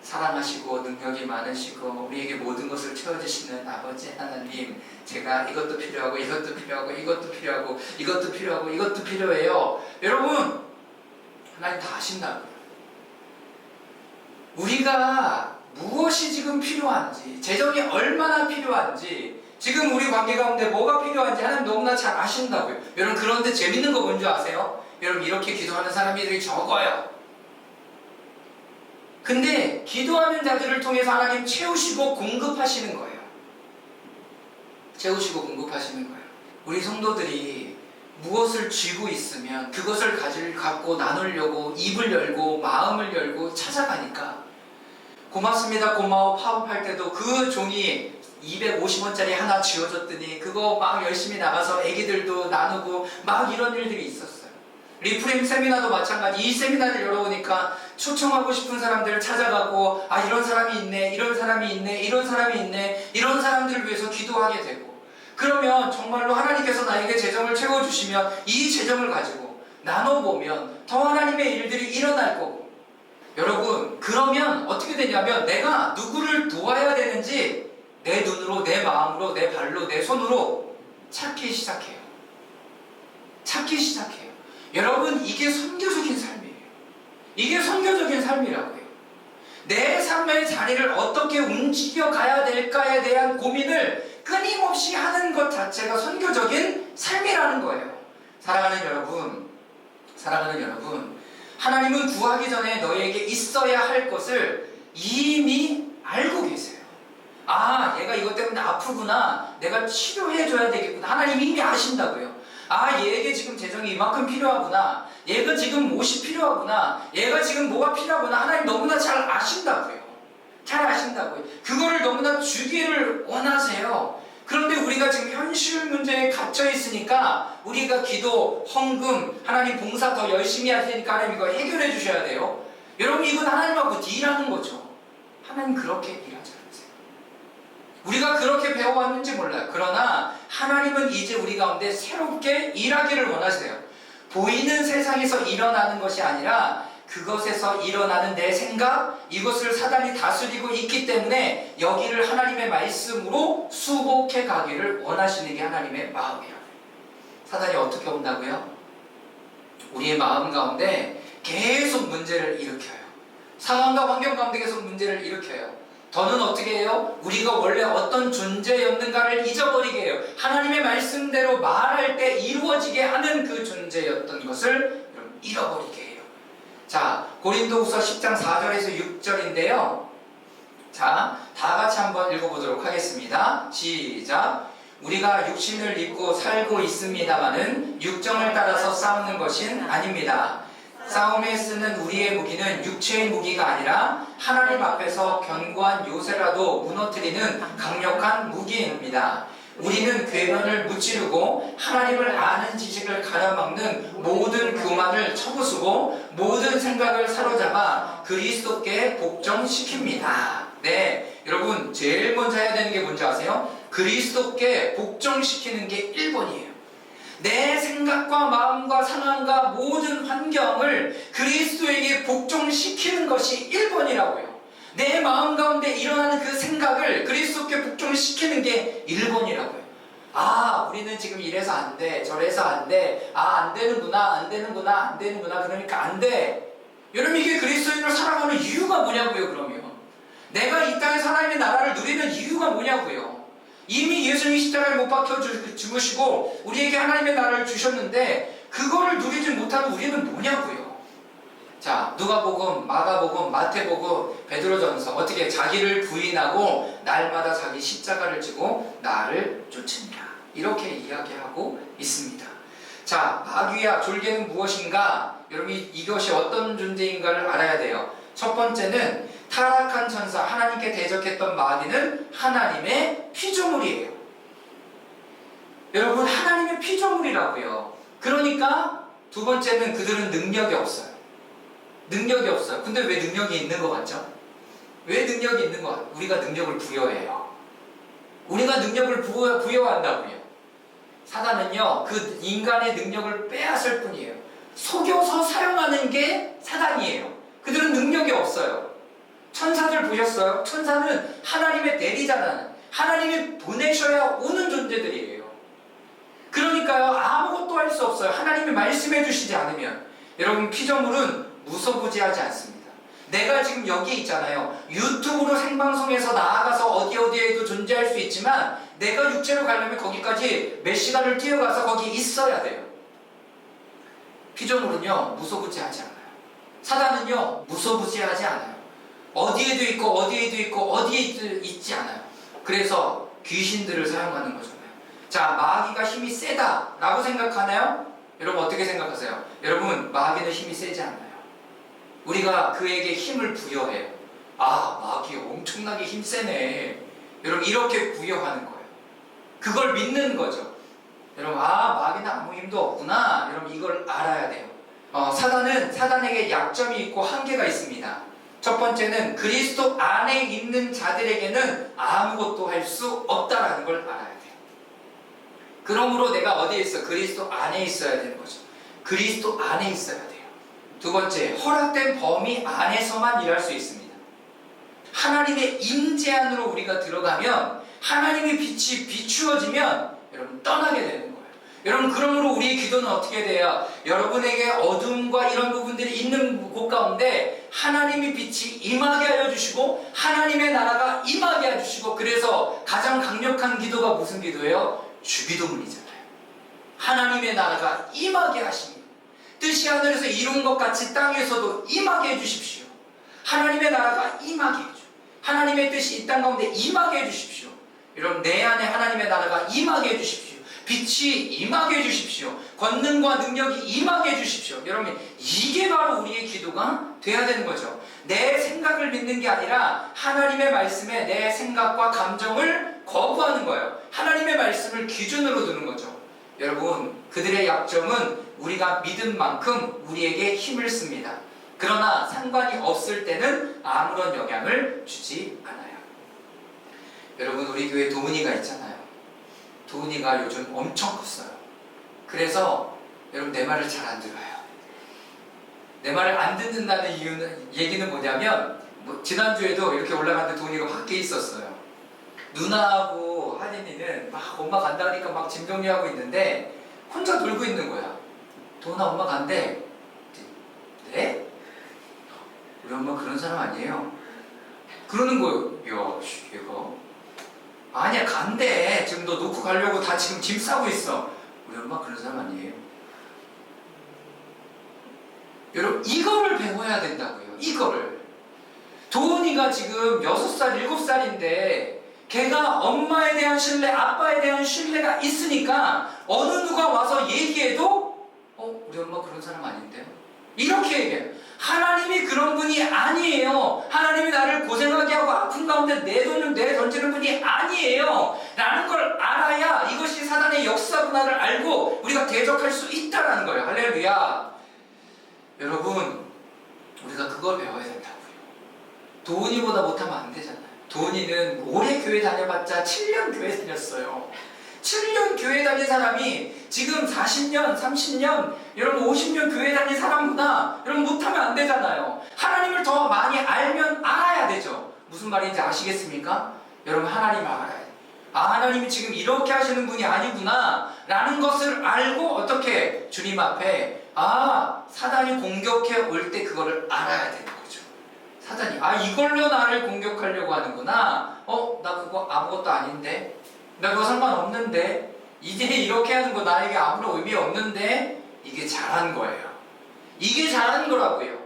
사랑하시고 능력이 많으시고 우리에게 모든 것을 채워주시는 아버지 하나님, 제가 이것도 필요하고 이것도 필요하고 이것도 필요하고 이것도 필요하고 이것도 필요해요. 여러분, 하나님 다 아신다고요. 우리가 무엇이 지금 필요한지, 재정이 얼마나 필요한지, 지금 우리 관계 가운데 뭐가 필요한지 하나님 너무나 잘 아신다고요. 여러분, 그런데 재밌는 거 뭔지 아세요? 여러분, 이렇게 기도하는 사람들이 적어요. 근데 기도하는 자들을 통해서 하나님 채우시고 공급하시는 거예요. 채우시고 공급하시는 거예요. 우리 성도들이 무엇을 쥐고 있으면 그것을 갖고 나누려고 입을 열고 마음을 열고 찾아가니까, 고맙습니다, 고마워 파업할 때도 그 종이 250원짜리 하나 쥐어줬더니 그거 막 열심히 나가서 애기들도 나누고 막 이런 일들이 있었어요. 리프레임 세미나도 마찬가지. 이 세미나를 열어보니까 초청하고 싶은 사람들을 찾아가고, 이런 사람이 있네, 이런 사람이 있네, 이런 사람이 있네, 이런 사람들을 위해서 기도하게 되고, 그러면 정말로 하나님께서 나에게 재정을 채워주시면 이 재정을 가지고 나눠보면 더 하나님의 일들이 일어날 거고, 여러분, 그러면 어떻게 되냐면 내가 누구를 도와야 되는지 내 눈으로, 내 마음으로, 내 발로, 내 손으로 찾기 시작해요. 찾기 시작해요. 여러분, 이게 선교적인 삶이에요. 이게 선교적인 삶이라고요. 내 삶의 자리를 어떻게 움직여 가야 될까에 대한 고민을 끊임없이 하는 것 자체가 선교적인 삶이라는 거예요. 사랑하는 여러분, 하나님은 구하기 전에 너희에게 있어야 할 것을 이미 알고 계세요. 얘가 이것 때문에 아프구나, 내가 치료해줘야 되겠구나, 하나님 이미 아신다고요. 얘에게 지금 재정이 이만큼 필요하구나, 얘가 지금 옷이 필요하구나, 얘가 지금 뭐가 필요하구나, 하나님 너무나 잘 아신다고요. 잘 아신다고요. 그거를 너무나 주기를 원하세요. 그런데 우리가 지금 현실 문제에 갇혀 있으니까 우리가 기도, 헌금, 하나님 봉사 더 열심히 할 테니까 하나님 이거 해결해 주셔야 돼요. 여러분, 이건 하나님하고 딜하는 거죠. 하나님 그렇게 일하지 않으세요. 우리가 그렇게 배워왔는지 몰라요. 그러나 하나님은 이제 우리 가운데 새롭게 일하기를 원하세요. 보이는 세상에서 일어나는 것이 아니라 그것에서 일어나는 내 생각, 이것을 사단이 다스리고 있기 때문에 여기를 하나님의 말씀으로 수복해 가기를 원하시는 게 하나님의 마음이에요. 사단이 어떻게 온다고요? 우리의 마음 가운데 계속 문제를 일으켜요. 상황과 환경 가운데 계속 문제를 일으켜요. 더는 어떻게 해요? 우리가 원래 어떤 존재였는가를 잊어버리게 해요. 하나님의 말씀대로 말할 때 이루어지게 하는 그 존재였던 것을 잃어버리게 해요. 자, 고린도후서 10장 4절에서 6절인데요. 자, 다 같이 한번 읽어보도록 하겠습니다. 시작. 우리가 육신을 입고 살고 있습니다마는 육정을 따라서 싸우는 것은 아닙니다. 싸움에 쓰는 우리의 무기는 육체의 무기가 아니라 하나님 앞에서 견고한 요새라도 무너뜨리는 강력한 무기입니다. 우리는 괴변을 무찌르고 하나님을 아는 지식을 가려막는 모든 교만을 쳐부수고 모든 생각을 사로잡아 그리스도께 복종시킵니다. 네, 여러분, 제일 먼저 해야 되는 게 뭔지 아세요? 그리스도께 복종시키는 게 1번이에요. 내 생각과 마음과 상황과 모든 환경을 그리스도에게 복종시키는 것이 1번이라고요. 내 마음 가운데 일어나는 그 생각을 그리스도께 복종시키는 게 1번이라고요. 아, 우리는 지금 이래서 안 돼, 저래서 안 돼, 아, 안 되는구나, 안 되는구나, 안 되는구나, 그러니까 안 돼. 여러분, 이게 그리스도인으로 살아가는 이유가 뭐냐고요, 그러면. 내가 이 땅에 하나님의 나라를 누리는 이유가 뭐냐고요. 이미 예수님이 십자가에 못 박혀 죽으시고 우리에게 하나님의 나라를 주셨는데 그거를 누리지 못하는 우리는 뭐냐고요. 자, 누가복음, 마가복음, 마태복음, 베드로전서 어떻게 자기를 부인하고 날마다 자기 십자가를 지고 나를 쫓으니라 이렇게 이야기하고 있습니다. 자, 마귀와 졸개는 무엇인가? 여러분 이것이 어떤 존재인가를 알아야 돼요. 첫 번째는 타락한 천사, 하나님께 대적했던 마귀는 하나님의 피조물이에요. 여러분, 하나님의 피조물이라고요. 그러니까 두 번째는 그들은 능력이 없어요. 능력이 없어요. 근데 왜 능력이 있는 것 같죠? 왜 능력이 있는 것 같아요? 우리가 능력을 부여해요. 우리가 능력을 부여한다고요. 사단은요, 그 인간의 능력을 빼앗을 뿐이에요. 속여서 사용하는 게 사단이에요. 그들은 능력이 없어요. 천사들 보셨어요? 천사는 하나님의 대리자는 하나님이 보내셔야 오는 존재들이에요. 그러니까요, 아무것도 할 수 없어요. 하나님이 말씀해 주시지 않으면. 여러분, 피조물은 무소부지하지 않습니다. 내가 지금 여기 있잖아요. 유튜브로 생방송에서 나아가서 어디에도 존재할 수 있지만 내가 육체로 가려면 거기까지 몇 시간을 뛰어가서 거기 있어야 돼요. 피조물은요, 무소부지하지 않아요. 사단은요, 무소부지하지 않아요. 어디에도 있고 어디에도 있고 어디에도 있지 않아요. 그래서 귀신들을 사용하는 거잖아요. 자, 마귀가 힘이 세다라고 생각하나요? 여러분 어떻게 생각하세요? 여러분, 마귀는 힘이 세지 않아요. 우리가 그에게 힘을 부여해요. 아, 마귀 엄청나게 힘 세네. 여러분 이렇게 부여하는 거예요. 그걸 믿는 거죠. 여러분, 아, 마귀는 아무 힘도 없구나. 여러분 이걸 알아야 돼요. 사단은 사단에게 약점이 있고 한계가 있습니다. 첫 번째는 그리스도 안에 있는 자들에게는 아무것도 할 수 없다라는 걸 알아야 돼요. 그러므로 내가 어디에 있어? 그리스도 안에 있어야 되는 거죠. 그리스도 안에 있어야 돼요. 두 번째, 허락된 범위 안에서만 일할 수 있습니다. 하나님의 임재 안으로 우리가 들어가면 하나님의 빛이 비추어지면 여러분 떠나게 되는 거예요. 여러분, 그러므로 우리의 기도는 어떻게 돼요? 여러분에게 어둠과 이런 부분들이 있는 곳 가운데 하나님의 빛이 임하게 하여 주시고 하나님의 나라가 임하게 하여 주시고, 그래서 가장 강력한 기도가 무슨 기도예요? 주기도문이잖아요. 하나님의 나라가 임하게 하십니다. 뜻이 하늘에서 이룬 것 같이 땅에서도 임하게 해주십시오. 하나님의 나라가 임하게 해주십시오. 하나님의 뜻이 이 땅 가운데 임하게 해주십시오. 여러분, 내 안에 하나님의 나라가 임하게 해주십시오. 빛이 임하게 해주십시오. 권능과 능력이 임하게 해주십시오. 여러분, 이게 바로 우리의 기도가 돼야 되는 거죠. 내 생각을 믿는 게 아니라 하나님의 말씀에 내 생각과 감정을 거부하는 거예요. 하나님의 말씀을 기준으로 두는 거죠. 여러분, 그들의 약점은 우리가 믿은 만큼 우리에게 힘을 씁니다. 그러나 상관이 없을 때는 아무런 영향을 주지 않아요. 여러분, 우리 교회에 도훈이가 있잖아요. 도훈이가 요즘 엄청 컸어요. 그래서 여러분, 내 말을 잘 안 들어요. 내 말을 안 듣는다는 얘기는 뭐냐면, 지난주에도 이렇게 올라갔는데 도훈이가 밖에 있었어요. 누나하고 하진이는 막 엄마 간다 하니까 막 짐 정리하고 있는데 혼자 놀고 있는 거야. 도훈아, 엄마 간대. 네? 우리 엄마 그런 사람 아니에요. 그러는 거예요. 야, 얘가 아니야, 간대. 지금 너 놓고 가려고 다 지금 짐 싸고 있어. 우리 엄마 그런 사람 아니에요. 여러분, 이거를 배워야 된다고요. 이거를. 도훈이가 지금 6살, 7살인데 걔가 엄마에 대한 신뢰, 아빠에 대한 신뢰가 있으니까 어느 누가 와서 얘기해도 우리 엄마 그런 사람 아닌데요? 이렇게 얘기해요. 하나님이 그런 분이 아니에요. 하나님이 나를 고생하게 하고 아픈 가운데 내던지는 분이 아니에요. 라는 걸 알아야 이것이 사단의 역사구나를 알고 우리가 대적할 수 있다는 거예요. 할렐루야. 여러분, 우리가 그걸 배워야 된다고요. 도훈이보다 못하면 안 되잖아요. 도훈이는 오래 교회 다녀봤자 7년 교회 다녔어요. 17년 교회 다닌 사람이 지금 40년, 30년, 여러분 50년 교회 다닌 사람보다 여러분 못하면 안 되잖아요. 하나님을 더 많이 알면 알아야 되죠. 무슨 말인지 아시겠습니까? 여러분 하나님을 알아야 돼요. 하나님이 지금 이렇게 하시는 분이 아니구나 라는 것을 알고 어떻게 주님 앞에 사단이 공격해 올 때 그거를 알아야 되는 거죠. 사단이 이걸로 나를 공격하려고 하는구나. 나 그거 아무것도 아닌데, 나 그거 상관없는데, 이제 이렇게 하는 거 나에게 아무런 의미 없는데, 이게 잘한 거예요. 이게 잘한 거라고요.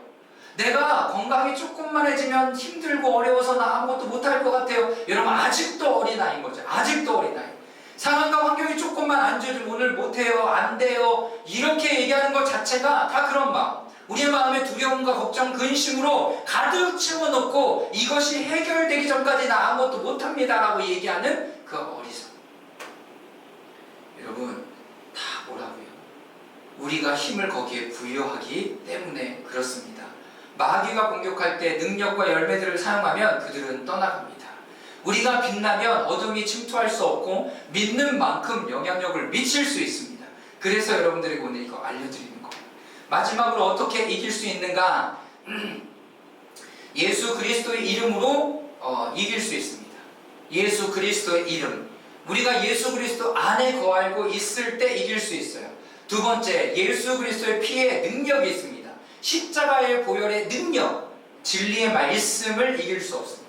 내가 건강이 조금만해지면 힘들고 어려워서 나 아무것도 못할 것 같아요. 여러분 아직도 어린아이인 거죠. 아직도 어린아이. 상황과 환경이 조금만 안 좋아지면 오늘 못해요, 안 돼요, 이렇게 얘기하는 것 자체가 다 그런 마음. 우리의 마음에 두려움과 걱정, 근심으로 가득 채워놓고 이것이 해결되기 전까지 나 아무것도 못합니다 라고 얘기하는 그 어리석. 여러분 다 뭐라고요? 우리가 힘을 거기에 부여하기 때문에 그렇습니다. 마귀가 공격할 때 능력과 열매들을 사용하면 그들은 떠나갑니다. 우리가 빛나면 어둠이 침투할 수 없고 믿는 만큼 영향력을 미칠 수 있습니다. 그래서 여러분들에게 오늘 이거 알려드리는 거예요. 마지막으로 어떻게 이길 수 있는가? 예수 그리스도의 이름으로 이길 수 있습니다. 예수 그리스도의 이름. 우리가 예수 그리스도 안에 거하고 있을 때 이길 수 있어요. 두 번째, 예수 그리스도의 피에 능력이 있습니다. 십자가의 보혈의 능력, 진리의 말씀을 이길 수 없습니다.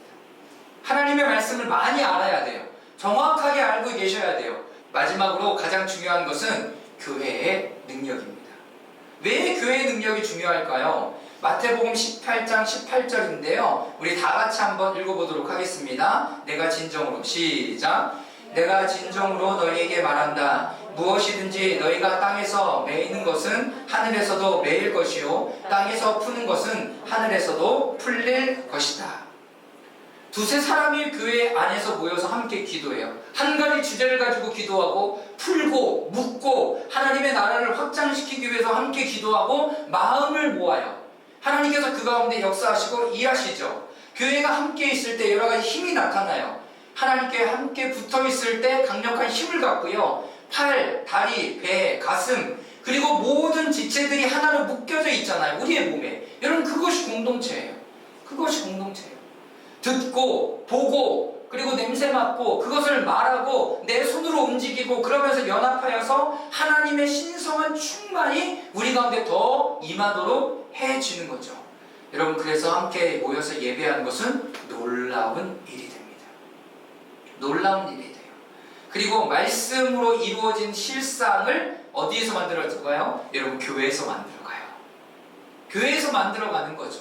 하나님의 말씀을 많이 알아야 돼요. 정확하게 알고 계셔야 돼요. 마지막으로 가장 중요한 것은 교회의 능력입니다. 왜 교회의 능력이 중요할까요? 마태복음 18장 18절인데요. 우리 다 같이 한번 읽어보도록 하겠습니다. 내가 진정으로, 시작. 내가 진정으로 너희에게 말한다. 무엇이든지 너희가 땅에서 매이는 것은 하늘에서도 매일 것이요 땅에서 푸는 것은 하늘에서도 풀릴 것이다. 두세 사람이 교회 안에서 모여서 함께 기도해요. 한 가지 주제를 가지고 기도하고 풀고 묻고 하나님의 나라를 확장시키기 위해서 함께 기도하고 마음을 모아요. 하나님께서 그 가운데 역사하시고 일하시죠. 교회가 함께 있을 때 여러 가지 힘이 나타나요. 하나님께 함께 붙어 있을 때 강력한 힘을 갖고요. 팔, 다리, 배, 가슴, 그리고 모든 지체들이 하나로 묶여져 있잖아요. 우리의 몸에. 여러분 그것이 공동체예요. 그것이 공동체예요. 듣고 보고 그리고 냄새 맡고 그것을 말하고 내 손으로 움직이고 그러면서 연합하여서 하나님의 신성한 충만이 우리 가운데 더 임하도록 해주는 거죠. 여러분 그래서 함께 모여서 예배하는 것은 놀라운 일이 됩니다. 놀라운 일이 돼요. 그리고 말씀으로 이루어진 실상을 어디에서 만들어가요? 여러분 교회에서 만들어가요. 교회에서 만들어가는 거죠.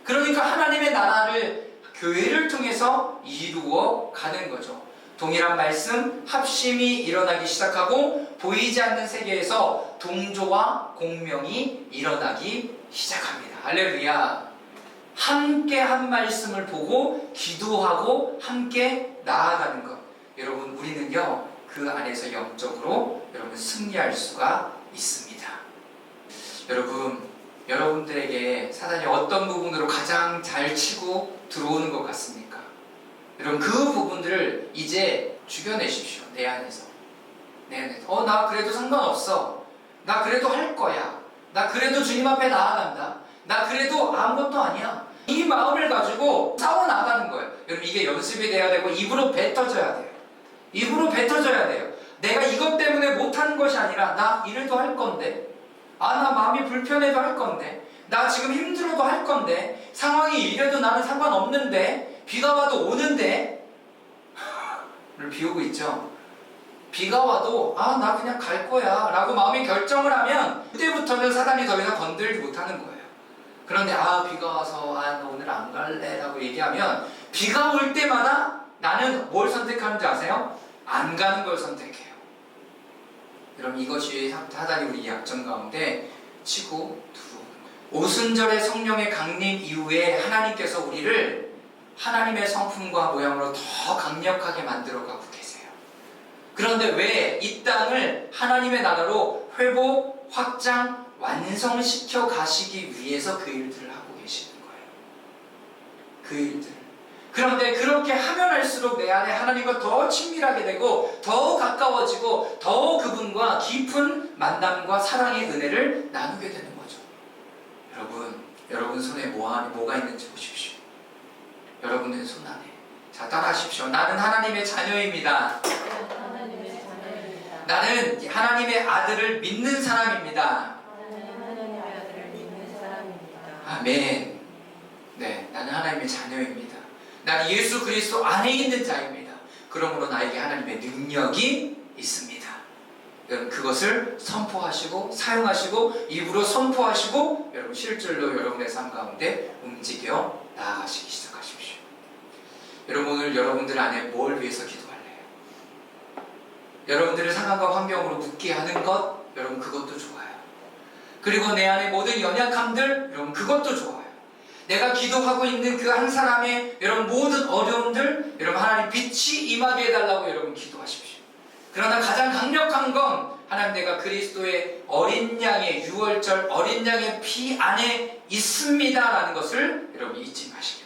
그러니까 하나님의 나라를 교회를 통해서 이루어 가는 거죠. 동일한 말씀, 합심이 일어나기 시작하고 보이지 않는 세계에서 동조와 공명이 일어나기 시작합니다. 할렐루야. 함께 한 말씀을 보고 기도하고 함께 나아가는 것. 여러분 우리는요 그 안에서 영적으로 여러분 승리할 수가 있습니다. 여러분들에게 사단이 어떤 부분으로 가장 잘 치고 들어오는 것 같습니까? 여러분 그 부분들을 이제 죽여내십시오. 내 안에서. 나 그래도 상관없어. 나 그래도 할 거야. 나 그래도 주님 앞에 나아간다. 나 그래도 아무것도 아니야. 이 마음을 가지고 싸워나가는 거예요. 여러분 이게 연습이 돼야 되고 입으로 뱉어져야 돼요. 입으로 뱉어져야 돼요. 내가 이것 때문에 못하는 것이 아니라 나 이래도 할 건데, 나 마음이 불편해도 할 건데, 나 지금 힘들어도 할 건데, 상황이 이래도 나는 상관없는데, 비가 와도 오는데 를 비우고 있죠. 비가 와도 나 그냥 갈 거야 라고 마음이 결정을 하면 그때부터는 사단이 더 이상 건들지 못하는 거예요. 그런데 비가 와서 나 오늘 안 갈래 라고 얘기하면 비가 올 때마다 나는 뭘 선택하는지 아세요? 안 가는 걸 선택해요. 여러분 이것이 사단이 우리 약점 가운데 치고 들어오는 거예요. 오순절의 성령의 강림 이후에 하나님께서 우리를 하나님의 성품과 모양으로 더 강력하게 만들어가고 계세요. 그런데 왜 이 땅을 하나님의 나라로 회복, 확장, 완성시켜 가시기 위해서 그 일들을 하고 계시는 거예요. 그 일들. 그런데 그렇게 하면 할수록 내 안에 하나님과 더 친밀하게 되고 더 가까워지고 더 그분과 깊은 만남과 사랑의 은혜를 나누게 되는 거죠. 여러분 손에 뭐가 있는지 보십시오. 여러분의 손 안에. 자, 따라하십시오. 나는 하나님의 자녀입니다. 하나님의 자녀입니다. 나는 하나님의 아들을 믿는 사람입니다. 나는 하나님의 아들을 믿는 사람입니다. 아멘. 네, 나는 하나님의 자녀입니다. 나는 예수 그리스도 안에 있는 자입니다. 그러므로 나에게 하나님의 능력이 있습니다. 여러분 그것을 선포하시고 사용하시고 입으로 선포하시고 여러분 실질로 여러분의 삶 가운데 움직여 나아가시기 시작하십시오. 여러분 오늘 여러분들 안에 뭘 위해서 기도할래요? 여러분들의 상황과 환경으로 묻게 하는 것 여러분 그것도 좋아요. 그리고 내 안에 모든 연약함들 여러분 그것도 좋아요. 내가 기도하고 있는 그 한 사람의 여러분 모든 어려움들 여러분 하나님 빛이 임하게 해달라고 여러분 기도하십시오. 그러나 가장 강력한 건 하나님 내가 그리스도의 어린 양의 유월절 어린 양의 피 안에 있습니다 라는 것을 여러분 잊지 마시길